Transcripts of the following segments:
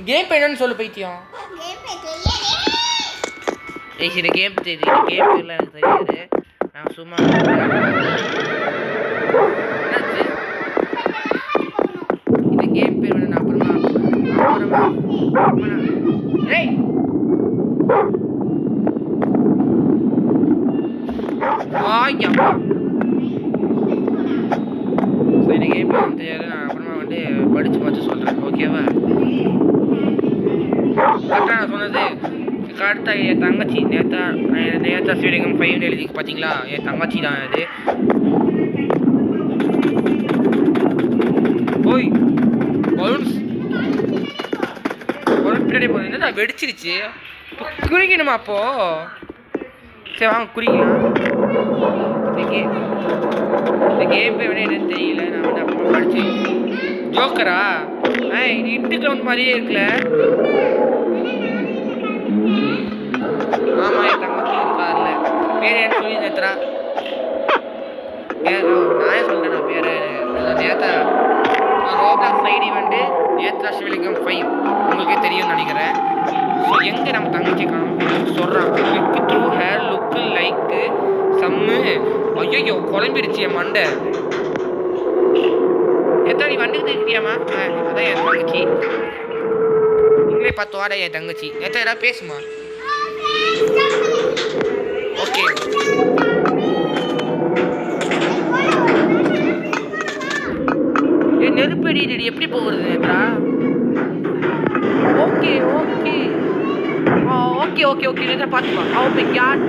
Game பே என்னன்னு சொல்லு பைத்தியம். ஏய் இந்த கேம் தெரியுது. கேம் பேர்ல எனக்கு தெரியாது. நான் சும்மா இந்த கேம் பேர் வந்து நான் அப்புறமா ஏய் ஆய்யா இந்த கேம் பேர் தெரியாது. நான் அப்புறமா வந்து படிச்சு பார்த்து சொல்றேன். ஓகேவா? கரெக்டாக நான் சொன்னது கரெக்டா என் தங்கச்சி நேத்தா ஸ்வீடகம் 5 எழுதி பார்த்தீங்களா? என் தங்கச்சி தான் அது. ஓய் பலூன்ஸ் பின்னாடி போகுது. என்னடா வெடிச்சிருச்சு? குறிக்கணுமா அப்போ? சரி வாங்க குறிக்கலாம். இந்த கேம் பேர் வந்து என்னன்னு தெரியல. நான் வந்து அப்போ படிச்சு ஜோக்கரா இது இன்ட்டு கிரவுண்ட் மாதிரியே இருக்குல்ல. ஆமா என் தங்கச்சி இருக்கார்ல. பேர் என்ன சொல்லி நேத்ரா? நானே சொல்றேன். நான் பேர் நேத்தா ரோப்ளாக்ஸ் ஐடி வந்து நேத்ரா சிவலிங்கம் 5 உங்களுக்கே தெரியும்னு நினைக்கிறேன். ஸோ எங்கே நம்ம தங்கச்சி காணும் சொல்கிறான். லுக் த்ரூ ஹேர் லுக்கு லைக்கு சம்மு. ஐயோ குழம்பிருச்சு என் மண்டை. எத்தனை நீ வண்டிக்கு தெரியாமா? அதான் என் தங்கச்சி. நீங்களே பார்த்து வாடா என் தங்கச்சி. எத்தனை ஏதாவது பேசுமா? ஓகே நெருப்படி எப்படி போகிறது Netra? Okay okay okay okay okay Netra பார்த்துப்பா. ஓகே யார்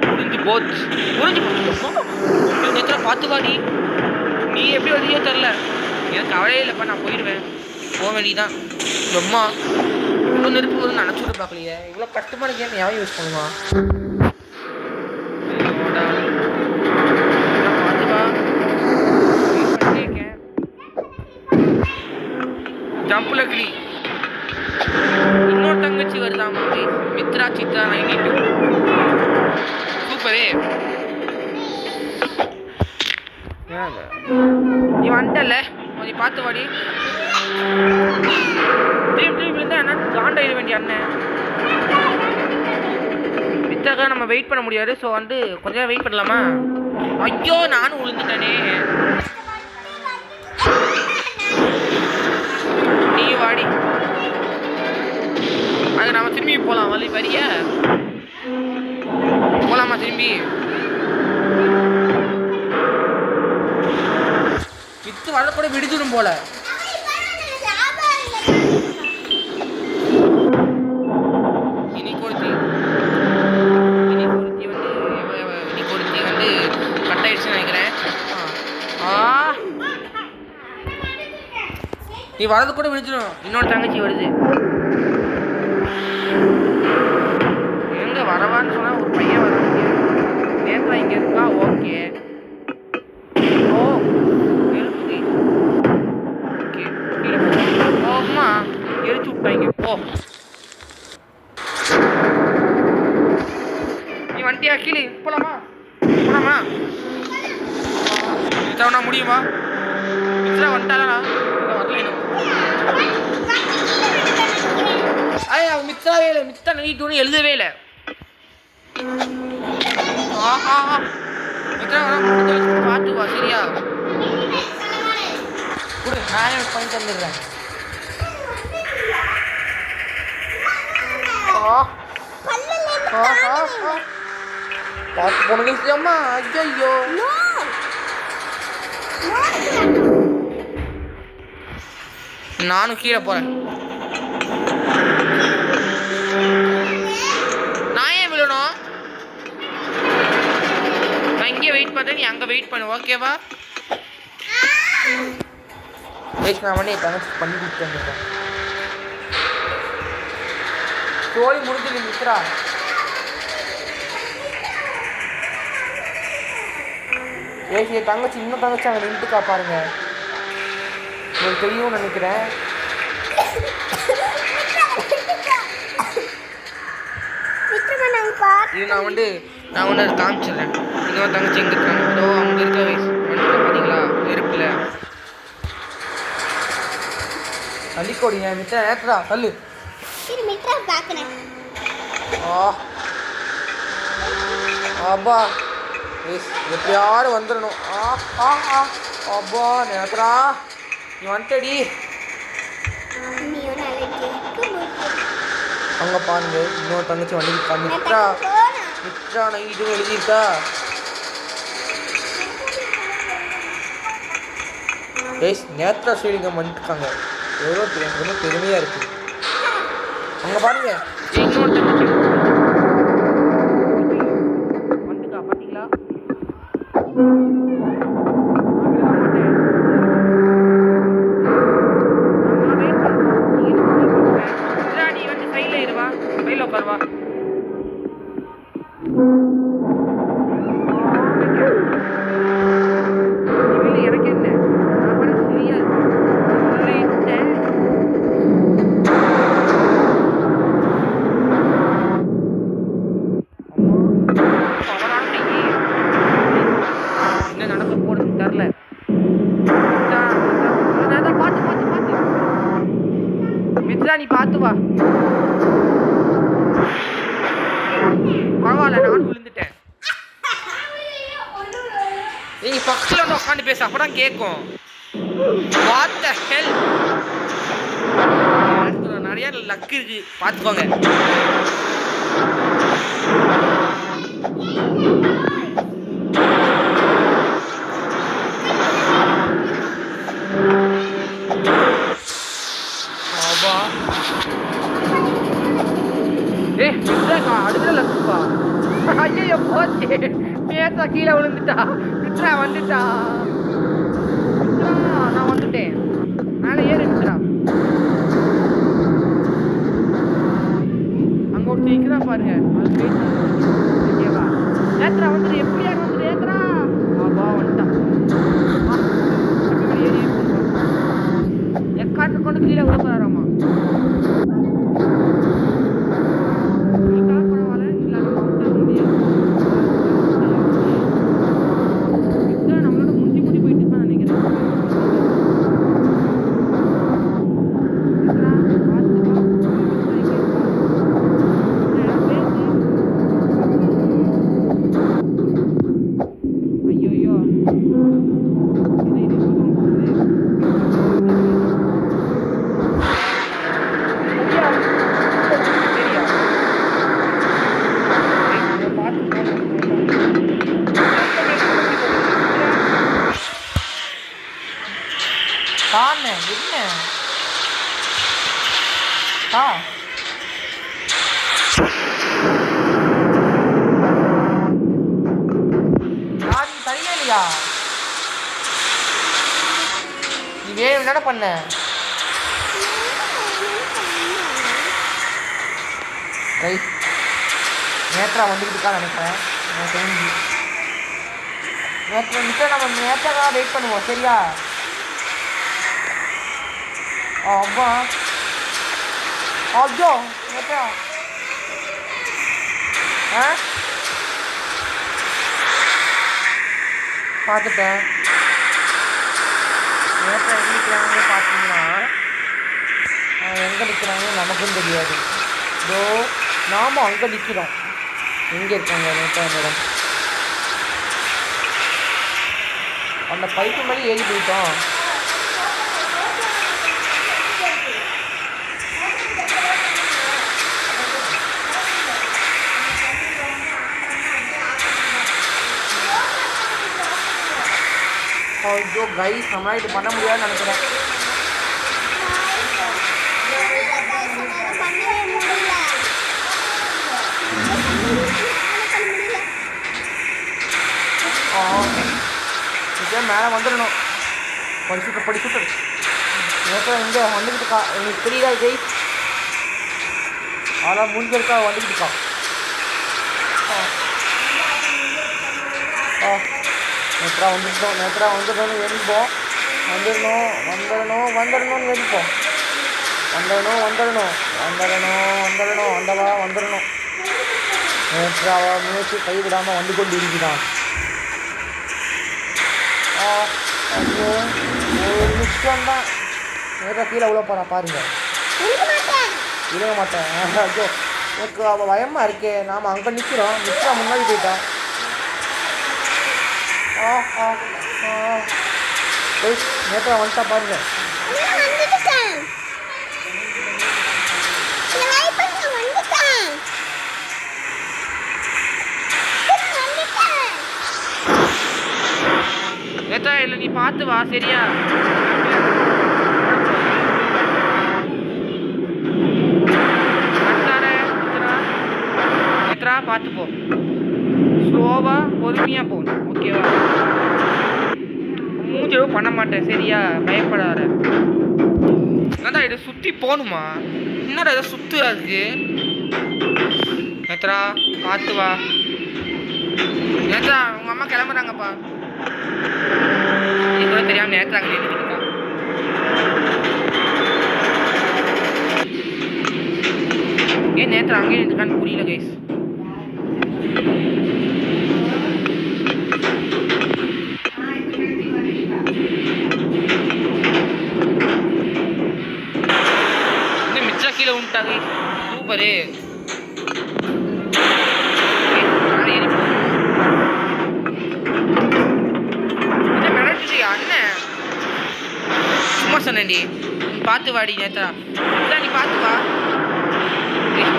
புரிஞ்சு போச்சு நேத்ரா பார்த்துப்பா. நீ எப்படி வந்தியோ தெரில. எனக்கு கவலையே இல்லைப்பா. நான் போயிடுவேன். போக வேண்டியதான். அம்மா இவ்வளோ நெருப்பு வரும்னு நினச்சி விட பார்க்கலையே. இவ்வளோ கஷ்டமான கேம் யாரும் யூஸ் பண்ணுவான்? ஜம்புல கிளி இன்னொரு தங்கச்சி வருதாமா? மித்ரா சித்ரா 92 சூப்பரே. நீ வந்துட்டல கொஞ்சம் பார்த்து வாடி. திரும்பி இருந்தா என்ன காண்டாயிட வேண்டிய அண்ணன். மித்ராக்காக நம்ம வெயிட் பண்ண முடியாது. ஸோ வந்து கொஞ்சம் நேரம் வெயிட் பண்ணலாமா? ஐயோ நானும் விழுந்துட்டேனே. நீ வாடி. அது நம்ம திரும்பி போகலாம். வழி வரிய போகலாமா திரும்பி? வித்து வரக்கூட விடுச்சிடும் போல. இனி கொடுத்தி வந்து கட் ஆயிடுச்சுன்னு நினைக்கிறேன். நீ வரது கூட விழிச்சிடும். இன்னொரு தங்கச்சி வருது. எங்க வரவான்னு சொன்னா ஒரு பையன் வராங்க. நேத்ரா இங்க இருக்கா? ஓகே ஓ ஓகே ஓமா எரிச்சு விட்டாங்க. ஓ நீ வண்டியா கீழே போலாமா? போலாமா? முடியுமா? மித்ரா வந்துட்டாளா? மித்ராவே இல்லை. மித்ரா 92 எழுதவே இல்லை. மித்ரா பார்த்து வா சரியா? கொடு நானே பண்ணி தந்துடுறேன். பார்த்து போனது அம்மா. ஐயோ நானும் கீழே போறேன். நான் ஏன் விழணும்? நான் இங்கே வெயிட் பண்ணுறேன். நீ அங்கே வெயிட் பண்ணு. ஓகேவா? நான் பண்ணி தங்கச்சி பண்ணி கொடுத்துருக்கேன். ஸ்டோரி முடிஞ்சது மித்ரா. ஏசிய தங்கச்சி இன்னும் தங்கச்சி அங்கே நின்றுக்கா பாருங்க. உங்களுக்கு தெரியும்னு நினைக்கிறேன். இது நான் வந்து அதை காமிச்சிடுறேன். இன்னொரு தங்கச்சி எங்கே இருக்காங்க? அதோ அங்கே இருக்க வயசு வந்துட்டு பார்த்தீங்களா? நெருப்பில் தள்ளிக்கோடிங்க மித்ரா நேத்ரா தள்ளு. மித்ரா பார்க்கறேன். அப்பா எப்படியாவது வந்துடணும். அப்பா நேத்ரா நீ வந்துட்டடி. அங்கே பாருங்க இன்னொரு தங்கச்சி வந்துருக்கா. மித்ரா நான் இதுவும் எழுதியிருக்கா. நேத்ரா ஸ்ரீலிங்கம் வந்துருக்காங்க. எவ்வளோ எனக்கு ரொம்ப பெருமையாக இருக்குது. அங்கே பாருங்க இன்னொரு தங்கச்சி வந்துக்கா பார்த்தீங்களா. நீ வந்து சைடில் இருவா, சைடில் உட்காருவா. எனக்கு என்ன நான் பண்ண சரியா என்ன நடக்க போறதுன்னு தெரில. மித்ரா நீ பார்த்து வா. பரவாயில்ல நானும் விழுந்துட்டேன். நீ பக்கத்தில் வந்து உட்காந்து பேச அப்பதான் கேட்கும். What the hell? நிறைய லக் இருக்கு பார்த்துக்கோங்க. அடுத்த லக்குப்பா. ஐயோ போச்சு. நேத்தா கீழே விழுந்துட்டா. மித்ரா வந்துட்டா. நான் வந்துட்டேன். மேலே ஏறி மித்ரா. அங்கே ஒரு சீக்கிரம் பாருங்க. ஓகேவா நேத்ரா வந்துட்டு எப்படியா வந்துட்டு நேத்ரா. ஆபா வந்துட்டான். ஏறி எக்காட்டு கொண்டு கீழே விட போறாராமா. நீ வேணும் என்ன பண்ண. நேத்ரா வந்துக்கிட்டுக்கா நினைக்கிறேன். தெரிஞ்சு நம்ம நேத்ரா வெயிட் பண்ணுவோம் சரியா. அப்பா ஐயோ நேத்ரா பார்த்துட்டேன். நேற்று எங்கே நிற்கிறாங்க பார்த்தீங்கன்னா எங்கே நிற்கிறாங்க நமக்கும் தெரியாது. இதோ நாம் அங்கே நிற்கிறோம். எங்கே இருக்காங்க நேற்றா மேடம். அந்த பைப்பு மேலே ஏறி போயிட்டோம். ஐயோ கைஸ் நம்மளால் இது பண்ண முடியாதுன்னு நினைக்கிறேன். இதே மேலே வந்துடணும். படிச்சுட்டு நேற்று இங்கே வந்துக்கிட்டுக்கா. எனக்கு தெரியல கைஸ். அதெல்லாம் முடிஞ்சிருக்கா வந்துக்கிட்டுக்கா. நேத்ரா வந்துட்டோம் வெடிப்போம். வந்துடணும்னு வெடிப்போம். வந்துடணும். நேத்ராவை முயற்சி கைவிடாமல் வந்து கொண்டு இருக்கிறான். ஐயோ ஒரு நிமிஷம்தான். நேத்தா கீழே உள்ள போகிறா பாருங்க. விழுக மாட்டேன். ஐயோ எனக்கு அவள் பயமாக இருக்கே. நாம் அங்கே நிற்கிறோம். மித்ரா முன்னாடி போயிட்டான். நேத்தா வந்துட்டா பாருங்க. நேத்தா இல்லை நீ பார்த்து வா சரியா. நேத்ரா பார்த்து போ. ஸ்லோவாக பொறுமையாக போகணும் ஓகேவா. மூஞ்சவும் பண்ண மாட்டேன் சரியா. பயப்படாத. என்னடா இதை சுற்றி போகணுமா? என்னடா இதை சுற்றுறா இருக்கு. நேத்ரா பார்த்து வா. நேத்ரா உங்கள் அம்மா கிளம்புறாங்கப்பா. நீ கூட தெரியாமல் நேத்ரா அங்கே நின்றுக்கிட்டா. ஏன் நேத்ரா அங்கேயே நின்றுக்கான்னு புரியல கைஸ். இன்னும் மிச்சா கீழே உண்டாங்க. சூப்பரு. அண்ணன் சும்மா சொன்னேன்டி. பார்த்து வாடி நேத்ரா. நீ பார்த்து வா.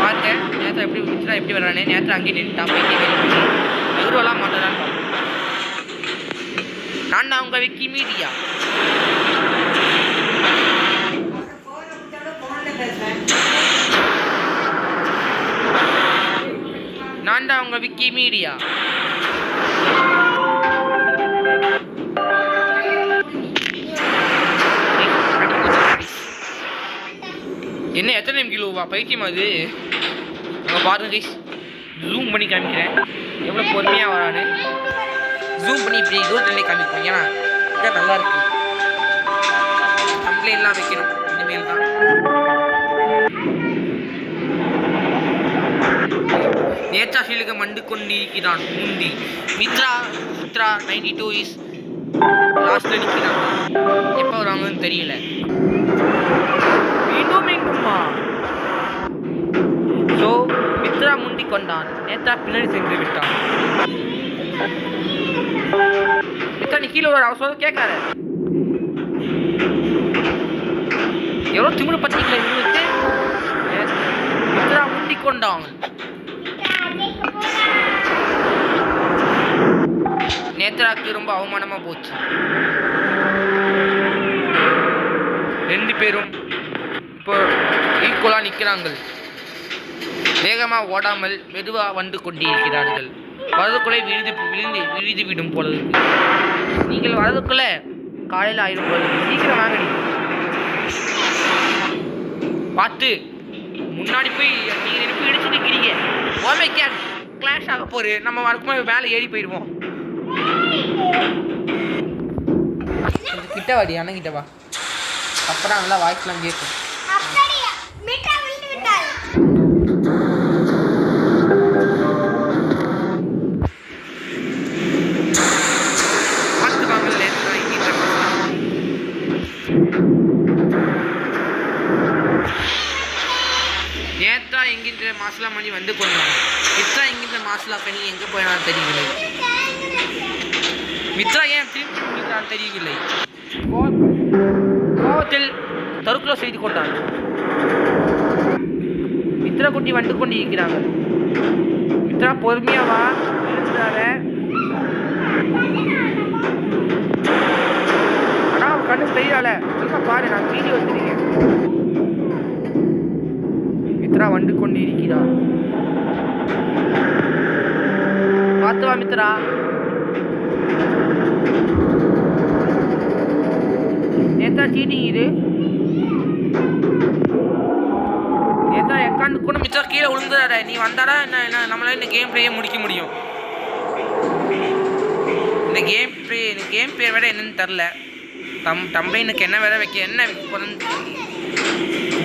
பார்த்தேன் நேத்ரா எப்படி மித்ரா எப்படி வர்றானே. நேத்ரா அங்கேயே நின்றுட்டான். எதுவெல்லாம் மாட்டேறான்னு பார்ப்போம். நான் தான் உங்கள் விக்கி மீடியா. நான் தான் உங்கள் விக்கி மீடியா. என்ன எத்தனை கிலோவா பைத்தியம் அது. அங்கே பாருங்க கைஸ். ஜூம் பண்ணி காமிக்கிறேன் எவ்வளோ பொறுமையாக வரானு. ஜூம் பண்ணி இப்படி தூரத்துலேயே காமிப்போம். ஏன்னா இதான் நல்லா இருக்கு. கம்ப்ளைண்ட்லாம் வைக்கணும் இனிமேல் தான். நேத்ரா ஷீலுக்கு மண்டு கொண்டிருக்கிறான் முந்தி. மித்ரா 92 இஸ் லாஸ்ட்டில் நிற்கிறான். எப்போ வருவாங்கன்னு தெரியல. மீண்டுமா ஸோ மித்ரா முந்தி கொண்டான். நேத்ரா பின்னாடி சென்று விட்டான். மித்ரா நீ கீழே ஒரு அவசரம் கேட்காத. எவ்வளோ திமிரு பத்திரிக்கல இவங்களுக்கு. மித்ரா முந்தி கொண்டான். நேத்ராக்கு ரொம்ப அவமானமாக போச்சு. ரெண்டு பேரும் இப்போ ஈக்குவலாக நிற்கிறாங்க. வேகமாக ஓடாமல் மெதுவாக வந்து கொண்டிருக்கிறார்கள். வரதுக்குள்ளே விழுந்து விடும் போல இருக்கு. நீங்கள் வரதுக்குள்ளே காலையில் ஆயிடும் போல இருக்கு. சீக்கிரம் வாங்கடி. பார்த்து முன்னாடி போய் நீங்கள் நெருப்பு இடிச்சுட்டு இருக்கிறீங்க. ஓமே கேட் கிளாஷ் ஆக போகுது. நம்ம வரக்குமே மேலே ஏறி போயிடுவோம். கிட்ட வாடி அண்ணன் கிட்ட வா. அப்பதான் நல்லா வாய்ஸ்லாம் கேட்கும். நேத்ரா எங்கின்ற மாசலா மணி வந்து கொண்டான். மித்ரா எங்கின்ற மாசலா கனி எங்கே போயினான்னு தெரியவில்லை. மித்ரா ஏன் திரும்பி முடிக்கிறான்னு தெரியவில்லை. கோபத்தில் தருக்குள்ள செய்து கொண்டான். மித்ரா குட்டி வந்து கொண்டு இருக்கிறாங்க. மித்ரா பொறுமையாவா இருந்தார. ஆனால் அவன் கண்ணு தெரியல. பாரு நான் வீடியோ வச்சிருக்கேன். மித்ரா வந்து கொண்டு இருக்கிறார். பார்த்து வா மித்ரா. நேத்தா சீட்டிங் இது. நேத்தா எக்காண்டு கூட மித்ரா கீழே விழுந்துடாத. நீ வந்தாடா என்ன நம்மளால இந்த கேம் பிளேயே முடிக்க முடியும். இந்த கேம் பேர் வேற என்னன்னு தெரில. தம்பைனுக்கு என்ன வேற வைக்க என்ன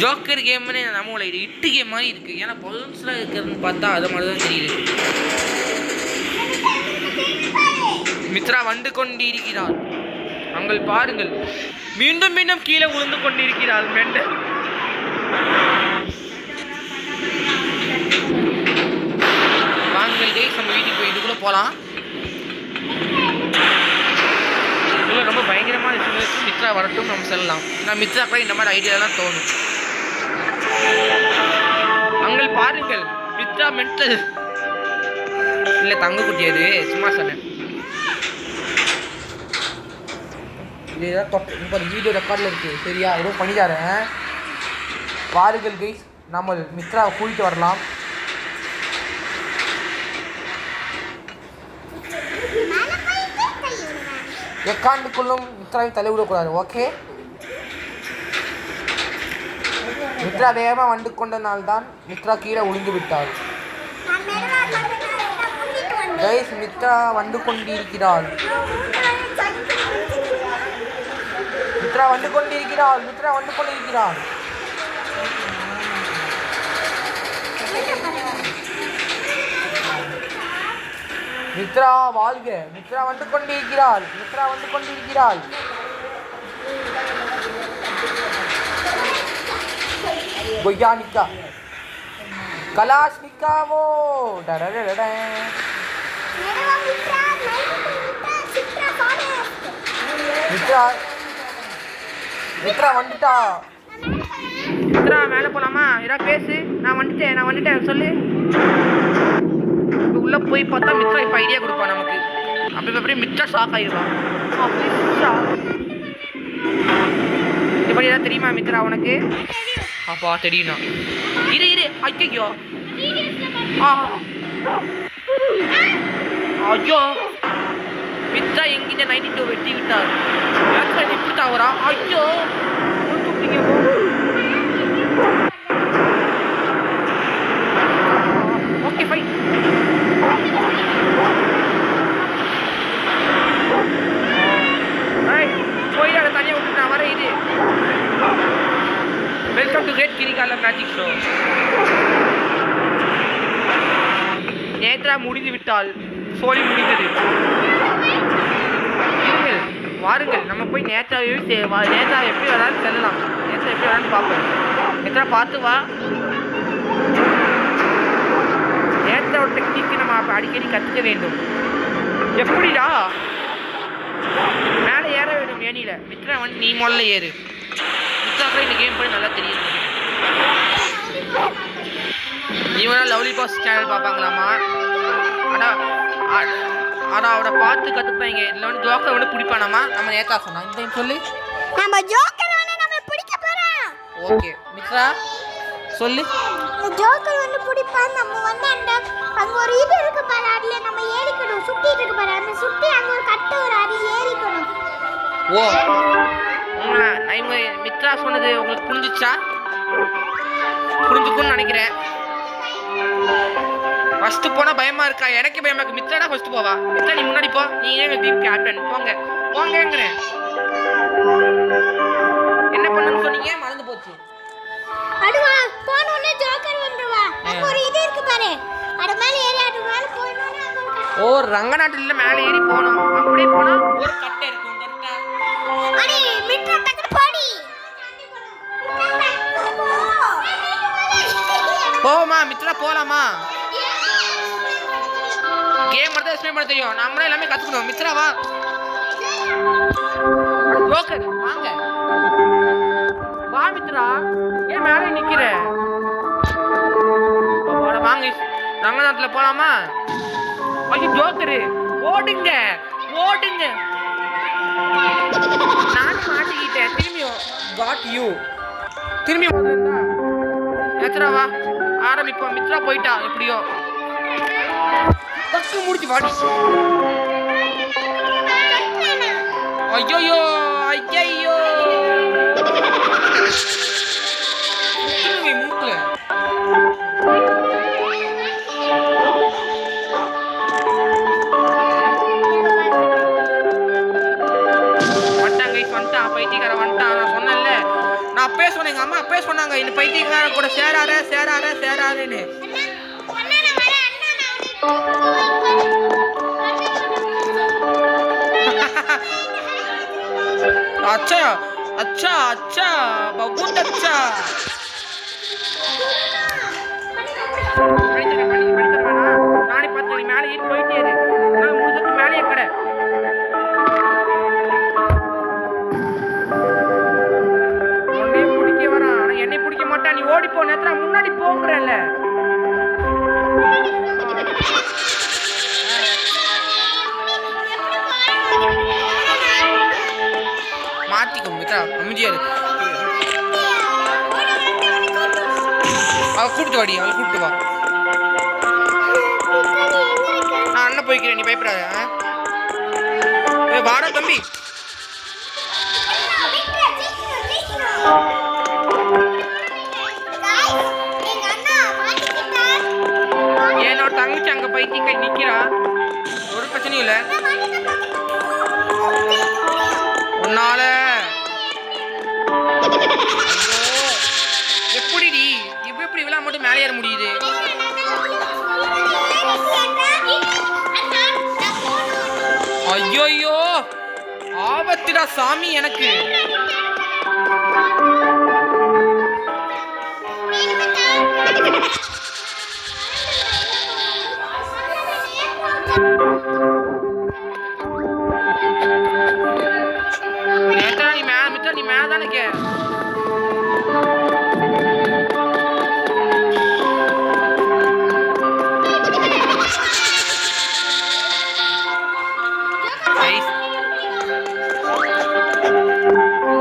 ஜோக்கர் கேம்னு நம்மளோட இது இட்டு கேம் மாதிரி இருக்குது. ஏன்னா பலூன்ஸ்லாம் இருக்கிறதுன்னு பார்த்தா அது மாதிரி தான் தெரியுது. மித்ரா வந்து கொண்டு இருக்கிறார். அங்கே பாருங்கள், மீண்டும் மீண்டும் கீழே விழுந்து கொண்டிருக்கிறாள் மெண்டல். வாங்கள் கைஸ், நம்ம வீட்டுக்கு போய் இதுக்குள்ள போகலாம். இதுக்குள்ள ரொம்ப பயங்கரமான விஷயம். மித்ரா வரட்டும், நம்ம செல்லலாம். நான் மித்ரா கூட இந்த மாதிரி ஐடியாலாம் தோணும். அங்கே பாருங்கள், மித்ரா மென்டல் இல்லை, தங்க குட்டி அது, சும்மா சொன்னேன். இதுதான் இப்போ வீடியோ ரெக்கார்டில் இருக்குது, சரியா? ஏதோ பண்ணித்தாரேன். வாருங்கள் கைஸ், நம்ம மித்ராவை கூட்டிட்டு வரலாம். எக்காண்டுக்குள்ளும் மித்ராவை தலைவிடக்கூடாது, ஓகே? மித்ரா வேகமாக வந்து கொண்டனால்தான் மித்ரா கீழே விழுந்து விட்டாள். கைஸ், மித்ரா வந்து கொண்டிருக்கிறாள். மித்ரா வந்து கொண்டிருக்கிறாள். மித்ரா வந்து கொண்டிருக்கிறாள். மித்ரா வாழ்க. மித்ரா வந்து கொண்டிருக்கிறாள். மித்ரா வந்து கொண்டிருக்கிறாள். கொய்யானிக்கா கலாஷ்னிக்காவோ டடடடட. மித்ரா மித்ரா வந்துட்டா. மித்ரா மேலே போகலாமா? ஏதாவது பேசு. நான் வந்துட்டேன் சொல்லு. உள்ளே போய் பார்த்தா மித்ரா இப்போ ஐடியா கொடுப்பா நமக்கு. அப்படியே மித்ரா ஷாக் ஆகிடுவான். இப்படி ஏதாவது தெரியுமா மித்ரா உனக்கு? அப்பா தெரியும்ண்ணா. இரு ஐயோ ஐயோ, மித்ரா எங்கிட்ட 92 வெட்டி விட்டார். இப்படி தாவரா? ஐயோ, ஓகே ஃபைன். போய் அதை தனியாக விட்டு நான் வரேன். இது வெல்கம் டு கிரேட் கிரிகால மேஜிக் ஷோ. நேத்ரா முடிந்து விட்டால் சோழி முடிந்தது. வாருங்கள், நம்ம போய் நேத்ராவே நேத்ரா எப்படி வரான்னு செல்லலாம். நேத்ரா எப்படி வரான்னு பார்ப்போம். நேத்ரா பார்த்து வா. நேத்ராவோட டெக்னிக்கு நம்ம அடிக்கடி கற்றுக்க வேண்டும். எப்படிடா மேலே ஏற வேண்டும் ஏனியில்? மித்ரா வந்து நீ முதல்ல ஏறு. மித்ரா கூட இந்த கேம் பண்ணி நல்லா தெரியும். இவனா லவ்லி பாஸ் சேனல் பார்ப்பாங்களாமா? ஆனால் அவரை பார்த்து கற்றுப்பாங்க. இதில் வந்து ஜோக்கர் வந்து பிடிப்பானாமா? நம்ம நேத்தா சொன்னா இந்த சொல்லி நம்ம ஜோக்கர் வந்து நம்ம பிடிக்க போறோம். ஓகே மித்ரா சொல்லு. ஜோக்கர் வந்து பிடிப்பான். நம்ம வந்து அங்க ஒரு இது இருக்கு பாரு, அதுல நம்ம ஏறிக்கணும். சுத்திட்டு இருக்கு பாரு, அந்த சுத்தி அங்க ஒரு கட்டு ஒரு அதுல ஏறிக்கணும். ஓ, மித்ரா சொன்னது உங்களுக்கு புரிஞ்சிச்சா? புரிஞ்சுக்குன்னு நினைக்கிறேன். ஃபர்ஸ்ட் போனா பயமா இருக்கா? எனக்கு பயமா இருக்கு. மித்ரா தான் ஃபர்ஸ்ட் போவா. மித்ரா நீ முன்னாடி போ. நீ ஏன் டீம் கேப்டன்? போங்கங்கிறேன். என்ன பண்ணணும்னு சொன்னீங்க? மறந்து போச்சு. அடுவா போனோனே ஜோக்கர் வந்துருவா. அங்க ஒரு இது இருக்கு பாரு, அது மேல ஏறி அது மேல போறோம்னா ஓ, ரங்கநாட்டில மேல ஏறி போணும். அப்படியே போனா ஒரு கட்டை இருக்கும். கரெக்ட்டா? அடி மித்ரா டக்கு போடி. போமா மித்ரா, போலாமா? கேம் மட்டும் எக்ஸ்பிளைன் பண்ண தெரியும். நம்மளே எல்லாமே கத்துக்கணும். மித்ரா வா. ஜோக்கர் வாங்க. வா மித்ரா, ஏன் மேலே நிக்கிற? வாங்க, ரங்கநாட்டுல போலாமா? ஐயோ ஜோக்கரு, ஓடுங்க. நானும் மாட்டிக்கிட்டேன். திரும்பியும் காட் யூ. திரும்பியும் மித்ரா வா, ஆரம்பிப்போம். மித்ரா போயிட்டா எப்படியோ. பக்கு முடிச்சு வாடி. ஐயோ மூக்குல வந்துட்டான். பைத்தியக்காரன் வந்துட்டான். நான் சொன்னேன்ல, நான் அப்பயே சொன்னேன். எங்க அம்மா அப்பயே சொன்னாங்க, இந்த பைத்தியக்காரன் கூட சேராதேன்னு. अच्छा अच्छा अच्छा बहुत अच्छा படித்தர வேணாம் நானே பார்த்து நீ மேலே ஏறி போயிட்டே இரு நான் முடிஞ்சதுக்கு மேலேயே கடை உன்னையே பிடிக்க வரான் ஆனால் என்னை பிடிக்க மாட்டான் நீ ஓடி போ நேரத்தில் முன்னாடி போங்கிறல்ல மாத்திக்கும் மித்ரா அமைதியாரு அவ கூப்பிட்டு வாடி அவளை கூப்பிட்டு வா நான் அண்ணன் போய்க்கிறேன் நீ பயப்படாத வாடா தம்பி என்னோட தங்கச்சி அங்க பைத்தி கை நிக்கிறா ஒரு பிரச்சனையும் இல்லை உன்னால எப்படிடி இப்படி விழா மட்டும் மேலே ஏற முடியுது ஐயோ ஆபத்துடா சாமி எனக்கு நீ மேல தானே கே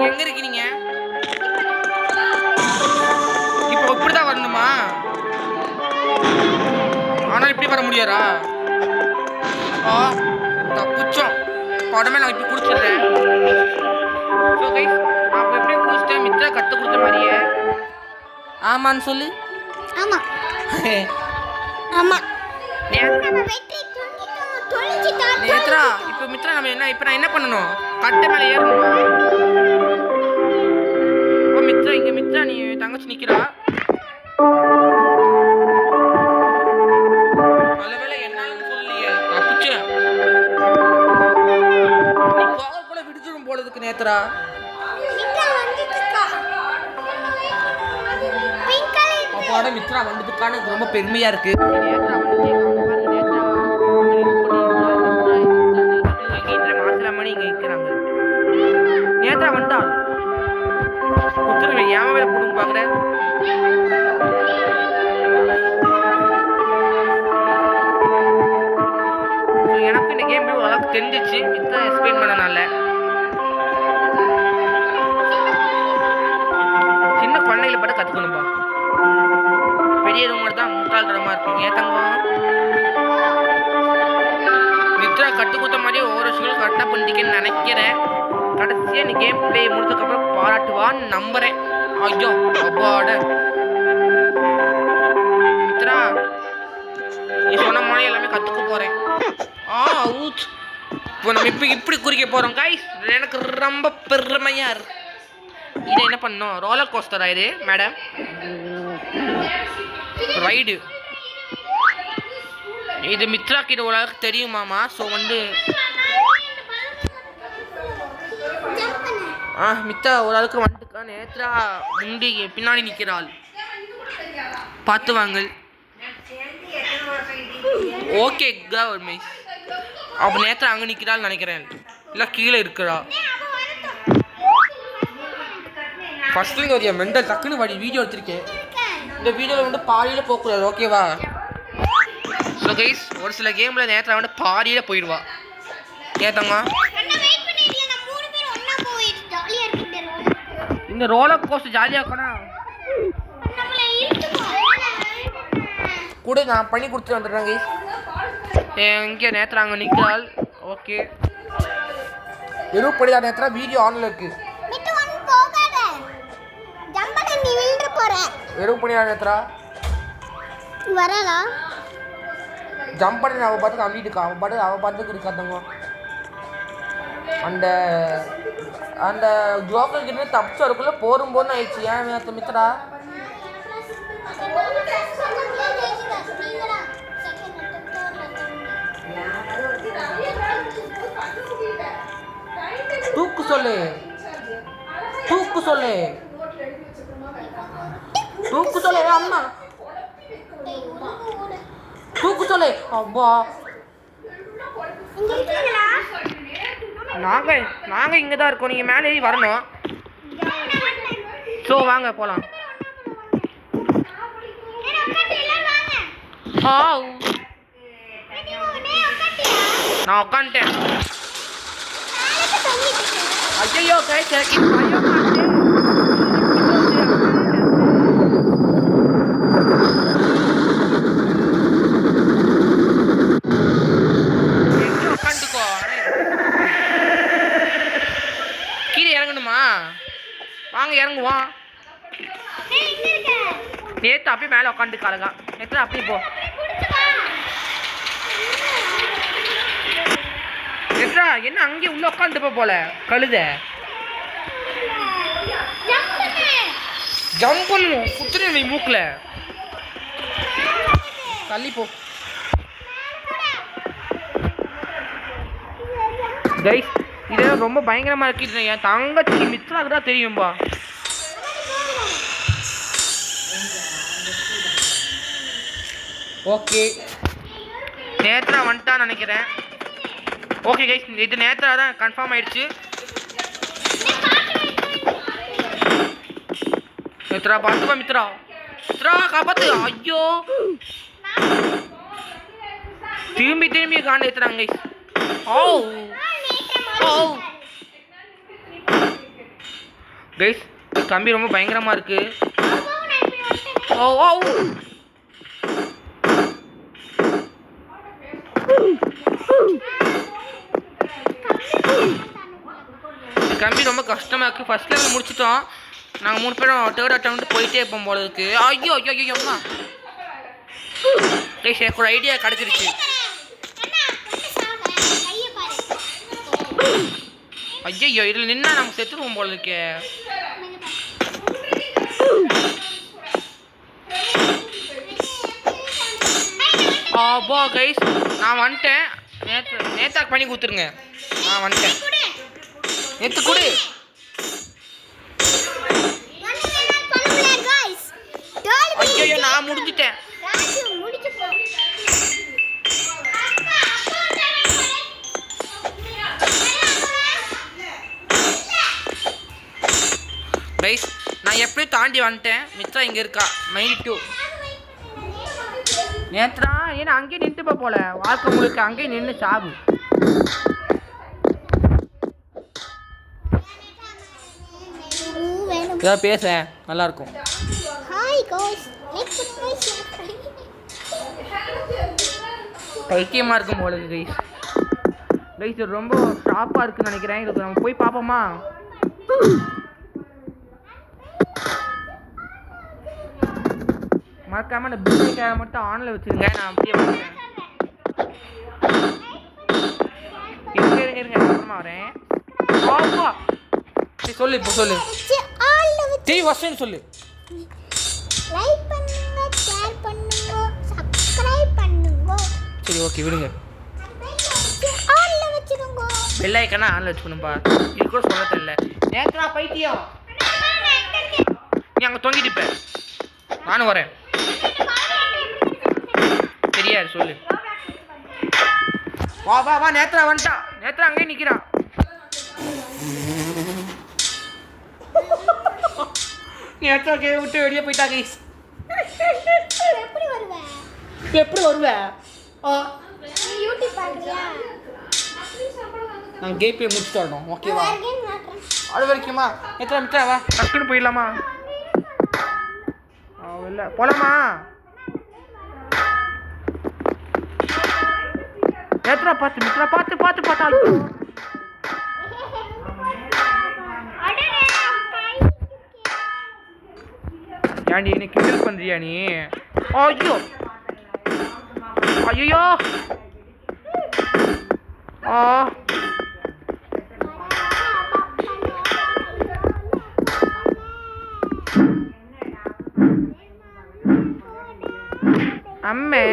எங்க இருக்கீங்க இப்போ இப்படிதான் வரணுமா ஆனா இப்படி வர முடியாதா தப்புச்சோம் படமே நான் இப்படி குடிச்சிடுறேன் ஸோ கைஸ் நான் எப்படியே குடிச்சிட்டேன் மித்ரா கற்று கொடுத்த மாதிரியே ஆமான்னு சொல்லு ஆமா ஆமா நேத்ரா இப்போ மித்ரா நம்ம என்ன இப்போ நான் என்ன பண்ணணும் கட்டை மேலே ஏறணுமா ஓ மித்ரா இங்கே மித்ரா நீ தங்கச்சி நிற்கிறா நல்லவேளை என்னாலும் சொல்லியே தப்பிச்சேன் நீ போக கூட விடுச்சிடும் போலதுக்கு நேத்ரா அப்பாட மித்ரா வந்ததுக்கான ரொம்ப பெருமையா இருக்கு நேத்ரா வந்து நேத்ரா வந்தான் ஏன் வேலை போடுங்க பாக்குறேன் எனக்கு இந்த கேம் ஓரளவுக்கு தெரிஞ்சிச்சு மித்ரா எக்ஸ்பிளைன் பண்ணனால சின்ன குழந்தைகளை பட்ட கத்துக்கணும்பா பெரியவங்க தான் முக்கால் தரமா இருக்கும் ஏன் தங்கம் மித்ரா கட்டு கொடுத்த மாதிரியே ஒவ்வொரு விஷயங்களும் கரெக்டாக பண்ணிக்கன்னு நினைக்கிறேன் கடைசியாக நீ கேம் பிளே முடிச்சதுக்கப்புறம் பாராட்டுவான்னு நம்புறேன் ஐயோ அப்பாட மித்ரா நீ சொன்ன மாதிரி எல்லாமே கற்றுக்க போகிறேன் ஊச் இப்போ நம்ம இப்படி குறிக்க போகிறோம் கைஸ் எனக்கு ரொம்ப பெருமையாக இருக்கு இதை என்ன பண்ணோம் ரோலர் கோஸ்டரா இது மேடம் ரைடு இது மித்ரா கிட்ட ஓரளவுக்கு தெரியுமாமா ஸோ வந்து மித்ரா ஓரளவுக்கு வந்துட்டுக்கா நேத்ரா முண்டி பின்னாடி நிற்கிறாள் பார்த்து வாங்கள் ஓகே கவர்மெண்ட் அப்போ நேத்ரா அங்கே நிற்கிறாள் நினைக்கிறேன் இல்லை கீழே இருக்கிறா ஃபர்ஸ்ட் ஒரு மெண்டல் டக்குன்னு வடி வீடியோ எடுத்திருக்கேன் இந்த வீடியோவில் வந்து பாதியில் போகக்கூடாது ஓகேவா ஸோ கைஸ் ஒரு சில கேமில் நேரத்தில் வந்து பாதியில் போயிடுவா ஏத்தங்க இந்த ரோலர் கோஸ்டர் ஜாலியாக இருக்கா கூட நான் பண்ணி கொடுத்துட்டு வந்துடுறேன் கைஸ் எங்கே நேரத்தில் அங்கே நிற்கிறாள் ஓகே எதுவும் படிதா நேரத்தில் வீடியோ ஆனில் இருக்கு வெறும் பண்ணியா நேத்ரா வரலா ஜம்ப் பண்ணி அவள் பார்த்து கம்மிட்டுக்கா அவள் பார்த்துக்கு இருக்காதவங்க அந்த அந்த ஜோக்கர் கிட்ட தப்பிச்சு வரக்குள்ள போரும்போது ஆயிடுச்சு ஏன் மித்ரா தூக்கு சொல்லு தூக்கு சொல்லு அம்மா தூக்கு சொல்லு அப்பா நாங்க இங்க தான் இருக்கோம் நீங்க மேலே ஏறி வரணும் ஸோ வாங்க போலாம் நான் உட்காந்துட்டேன் ஐயோ கைஸ் எனக்கு உட்காந்துக்கோ கீழே இறங்கணுமா வாங்க இறங்குவோம் நேற்று அப்படியே மேலே உட்காந்துக்காளுங்க நேற்று அப்படியே போ நேற்றா என்ன அங்கேயே உள்ள உட்காந்துப்ப போல கழுத ஜம்ப் பண்ணும் குத்துரு நீ மூக்குல தள்ளி போ கைஸ் இது ரொம்ப பயங்கரமா இருக்கு என் தங்கச்சி மித்ராக்கு தான் தெரியும்பா ஓகே நேத்ரா வந்துட்டான்னு நினைக்கிறேன் ஓகே கைஸ் இது நேத்ரா தான் கன்ஃபார்ம் ஆயிடுச்சு மித்ரா பார்த்துப்பா மித்ரா காப்பாத்து ஐயோ திரும்பி காண்டு ஏத்துறாங்க கைஸ் கைஸ் கம்பி ரொம்ப பயங்கரமா இருக்கு கம்பி ரொம்ப கஷ்டமா இருக்கு ஃபர்ஸ்ட் லெவல் முடிச்சிட்டோம் நாங்க 3 பேரும் தேர்ட் அட்டெம்ப்ட் போயிட்டே இருப்போம் போல இருக்கு ஐயோ அம்மா கைஸ் எனக்கு ஒரு ஐடியா கிடைச்சிருச்சு ஐயோ இதுல நின்னா நம்ம செத்துருவோம் போல இருக்கே ஆபா கைஸ் நான் வந்துட்டேன் நேத்தாக்கு பண்ணி கொடுத்துருங்க நான் வந்துட்டேன் நேத்து கொடு ஐயோ நான் முடிஞ்சிட்டேன் கைஸ் நான் எப்படி தாண்டி வந்துட்டேன் மித்ரா இங்க இருக்கா -2 நேத்ரா ஏன்னா அங்கேயே நின்றுப்ப போல வாழ்க்கை முழுக்க அங்கேயே நின்று சாகு ஏதாவது பேச நல்லா இருக்கும் பைத்தியமா இருக்கும் போல கைஸ் கைஸ் ரொம்ப ஷார்ப்பா இருக்குன்னு நினைக்கிறேன் இதுக்கு நம்ம போய் பார்ப்போமா மறக்காம அந்த பில்லிங் கேமரா மட்டும் ஆன்ல வச்சிருங்க நான் அப்படியே வரேன் இருங்க அப்புறமா வரேன் பாப்பா சொல்லு இப்போ சொல்லு டேய் வசன் சொல்லு லைக் பண்ணுங்க ஷேர் பண்ணுங்க சப்ஸ்கிரைப் பண்ணுங்க சரி ஓகே விடுங்க ஆன்ல வச்சிருங்க பெல் ஐகானை ஆன்ல வச்சுக்கணும்பா இது கூட சொல்ல தெரியல நேத்ரா பைத்தியம் நீ அங்க தொங்கிட்டு இருப்ப நானும் வரேன் தெரியாது சொல்லு வா நேத்ரா வந்துட்டா நேத்ரா அங்கே நிக்கிறான் நேத்ரா கே விட்டு வெளியே போயிட்டா கைஸ் எப்படி வருவ யூடியூப் பாக்குறியா நான் கேம் பே முடிச்சிட்டு வரணும் ஓகேவா அது வரைக்குமா நேத்ரா வா டக்குன்னு போயிடலாமா இல்ல போலாமா நேத்ரா பார்த்து ஏன்டி நீ கிண்டல் பண்றியா நீ ஐயோ அம்மே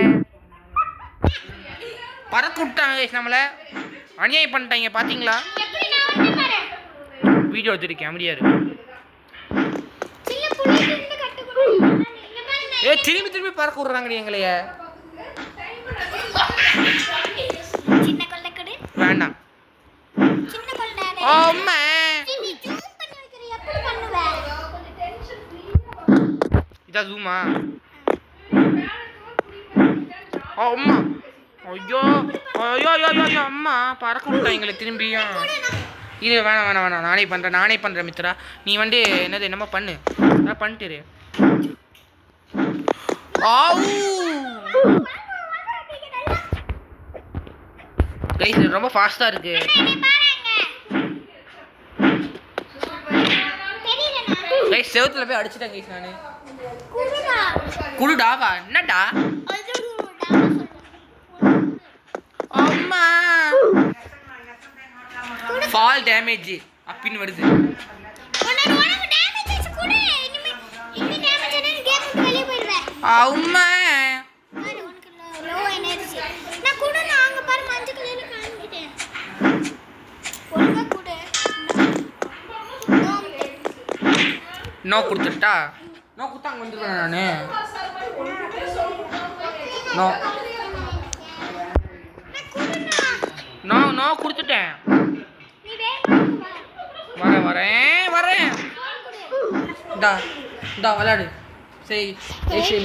பறக்க விட்டாங்க நம்மள அநியாயம் பண்ணிட்டாங்க பாத்தீங்களா வீடியோ எடுத்துருக்கேன் முடியாது திரும்பி திரும்பி பறக்க விடுறாங்கடி எங்களைய. சின்ன கொல்லை கொடு. வேண்டாம். சின்ன கொல்லை. அம்மா நீ ஜூம் பண்ணி வைக்கிற எப்படி பண்ணுவ? இதா ஜூமா? அம்மா ஐயோ ஐயோ ஐயோ ஐயோ அம்மா பறக்க விட்டா எங்களை திரும்பியும். இது வேணாம் வேணாம் வேணாம், நானே பண்ணுறேன் மித்ரா. நீ வந்து என்னமோ பண்ணு, நான் பண்ணிட்டு. கைஸ் ரொம்ப ஃபாஸ்ட்டாக இருக்கு. கைஸ் செவத்துல போய் அடிச்சிட்டேன் கைஸ் நான். குடுடாவா என்னடா? அம்மா ஃபால் டேமேஜ் அப்படின்னு வருது. அம்மா நோ கொடுத்துட்டா? நோ கொடுத்தா அங்கே வந்துருவேன் நான். நோ நோ நோ கொடுத்துட்டேன். வரேன். இந்தா விளையாடு. சரி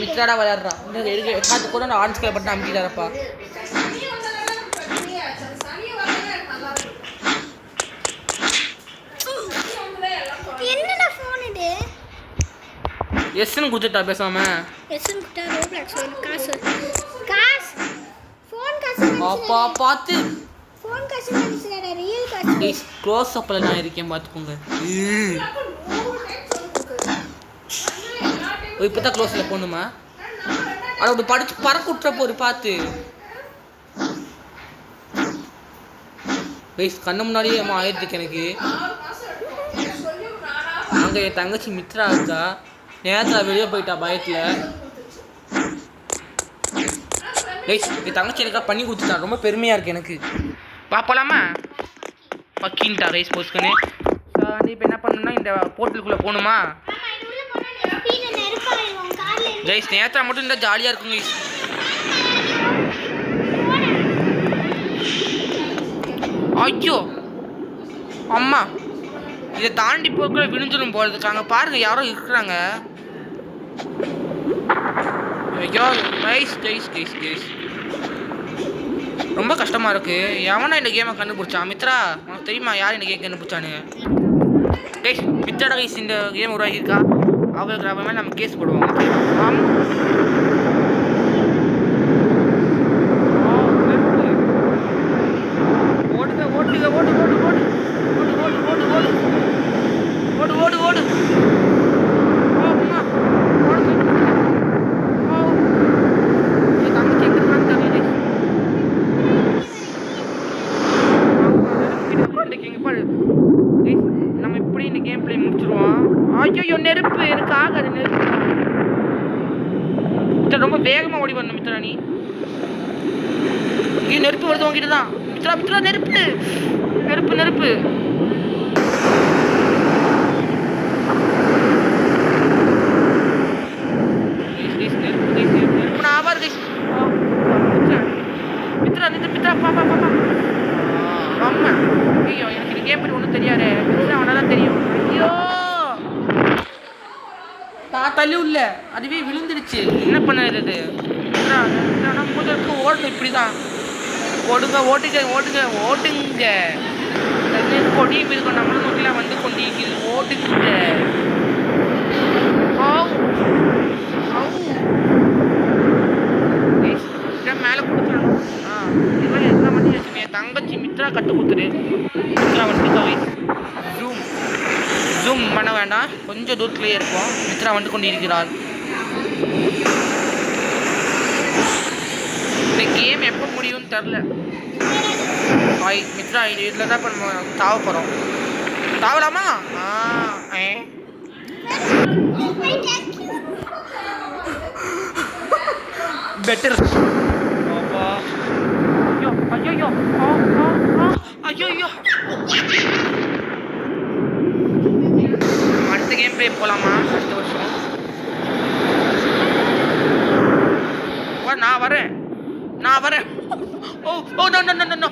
மித்ராடா விளையாடுறா. இந்த காத்து கூட நான் ஆரஞ்சு கலர் பட்டன் அமுக்கிட்டாரப்பா. எஸ்ன்னு கொடுத்துட்டா பேசாம. அப்பா பார்த்து க்ளோஸ் அப்பில் நான் இருக்கேன் பார்த்துக்கோங்க. இப்போ தான் க்ளோஸில் போகணுமா? அதை அப்படி படிச்சு பறக்க விட்டுற போரு பார்த்து. கண்ணு முன்னாடியே அம்மா ஆயிடுச்சு எனக்கு. அங்கே என் தங்கச்சி மித்ரா இருக்கா, நேரத்தில் வெளியே போயிட்டா பயத்தில். என் தங்கச்சி எனக்கா பண்ணி கொடுத்துட்டா, ரொம்ப பெருமையாக இருக்குது எனக்கு. பார்ப்பலாமா? பக்கின்ட்டா ரைஸ் போஸ்க்குன்னு. நீ இப்போ என்ன பண்ணணும்னா இந்த போர்ட்டலுக்குள்ளே போகணுமா? கைஸ் நேரத்தில் மட்டும் இருந்தால் ஜாலியாக இருக்கும் கைஸ். ஐயோ அம்மா, இதை தாண்டி போக்குள்ள விழுந்துடும் போகிறதுக்கு. அங்கே பாருங்க யாரோ இருக்கிறாங்க. ஐயோ கைஸ் ரொம்ப கஷ்டமாக இருக்குது. எவனா இந்த கேமை கண்டுபிடிச்சான்? மித்ரா உனக்கு தெரியுமா யார் இந்த கேம் கண்டுபிடிச்சானு? கைஸ் மித்ராடா கைஸ் இந்த கேம் உருவாக்கியிருக்கா. அவங்களுக்கு அவன் மேலே நம்ம கேஸ் போடுவோம். ஓடு. நம்ம இப்படி இந்த கேம் பிளே முடிச்சிருவோம். ஐயோ நெருப்பு எனக்கு ஆகாது. நெருப்பு ரொம்ப வேகமாக ஓடி வரணும் மித்ரா. நீ நெருப்பு வருது உங்ககிட்ட தான் மித்ரா. நெருப்பு மித்ரா பாப்பா. அம்மா ஐயோ எனக்கு இந்த கேம் பற்றி ஒன்றும் தெரியாது. அவனால் தான் தெரியும். ஐயோ தள்ளி உள்ள அதுவே விழுந்துடுச்சு. என்ன பண்ணது அது? முதலுக்கு ஓடணும். இப்படி தான் ஓட்டுங்க. கொடி இருக்கும் நம்மளும் நோக்கிலாம் வந்து கொண்டிருக்கிறது. ஓட்டுங்க. மேலே கொடுத்துடணும். இவன் என்ன பண்ணி வச்சுக்கேன்? தங்கச்சி மித்ரா கட்டு கொடுத்துரு. மித்ரா வந்து ஜூம் பண்ண வேண்டாம், கொஞ்சம் தூரத்துலேயே இருப்போம். மித்ரா வந்து கொண்டு இருக்கிறாள். இந்த கேம் எப்போ முடியும்னு தெரில. மித்ரா இதில் தான் இப்போ நம்ம தாவ போகிறோம். தாவலாமா? பெட்டர். ஐயோ அடுத்த கேம் பிளே போகலாமா? அடுத்த வருஷம் நான் வரேன். Oh oh no no no no no.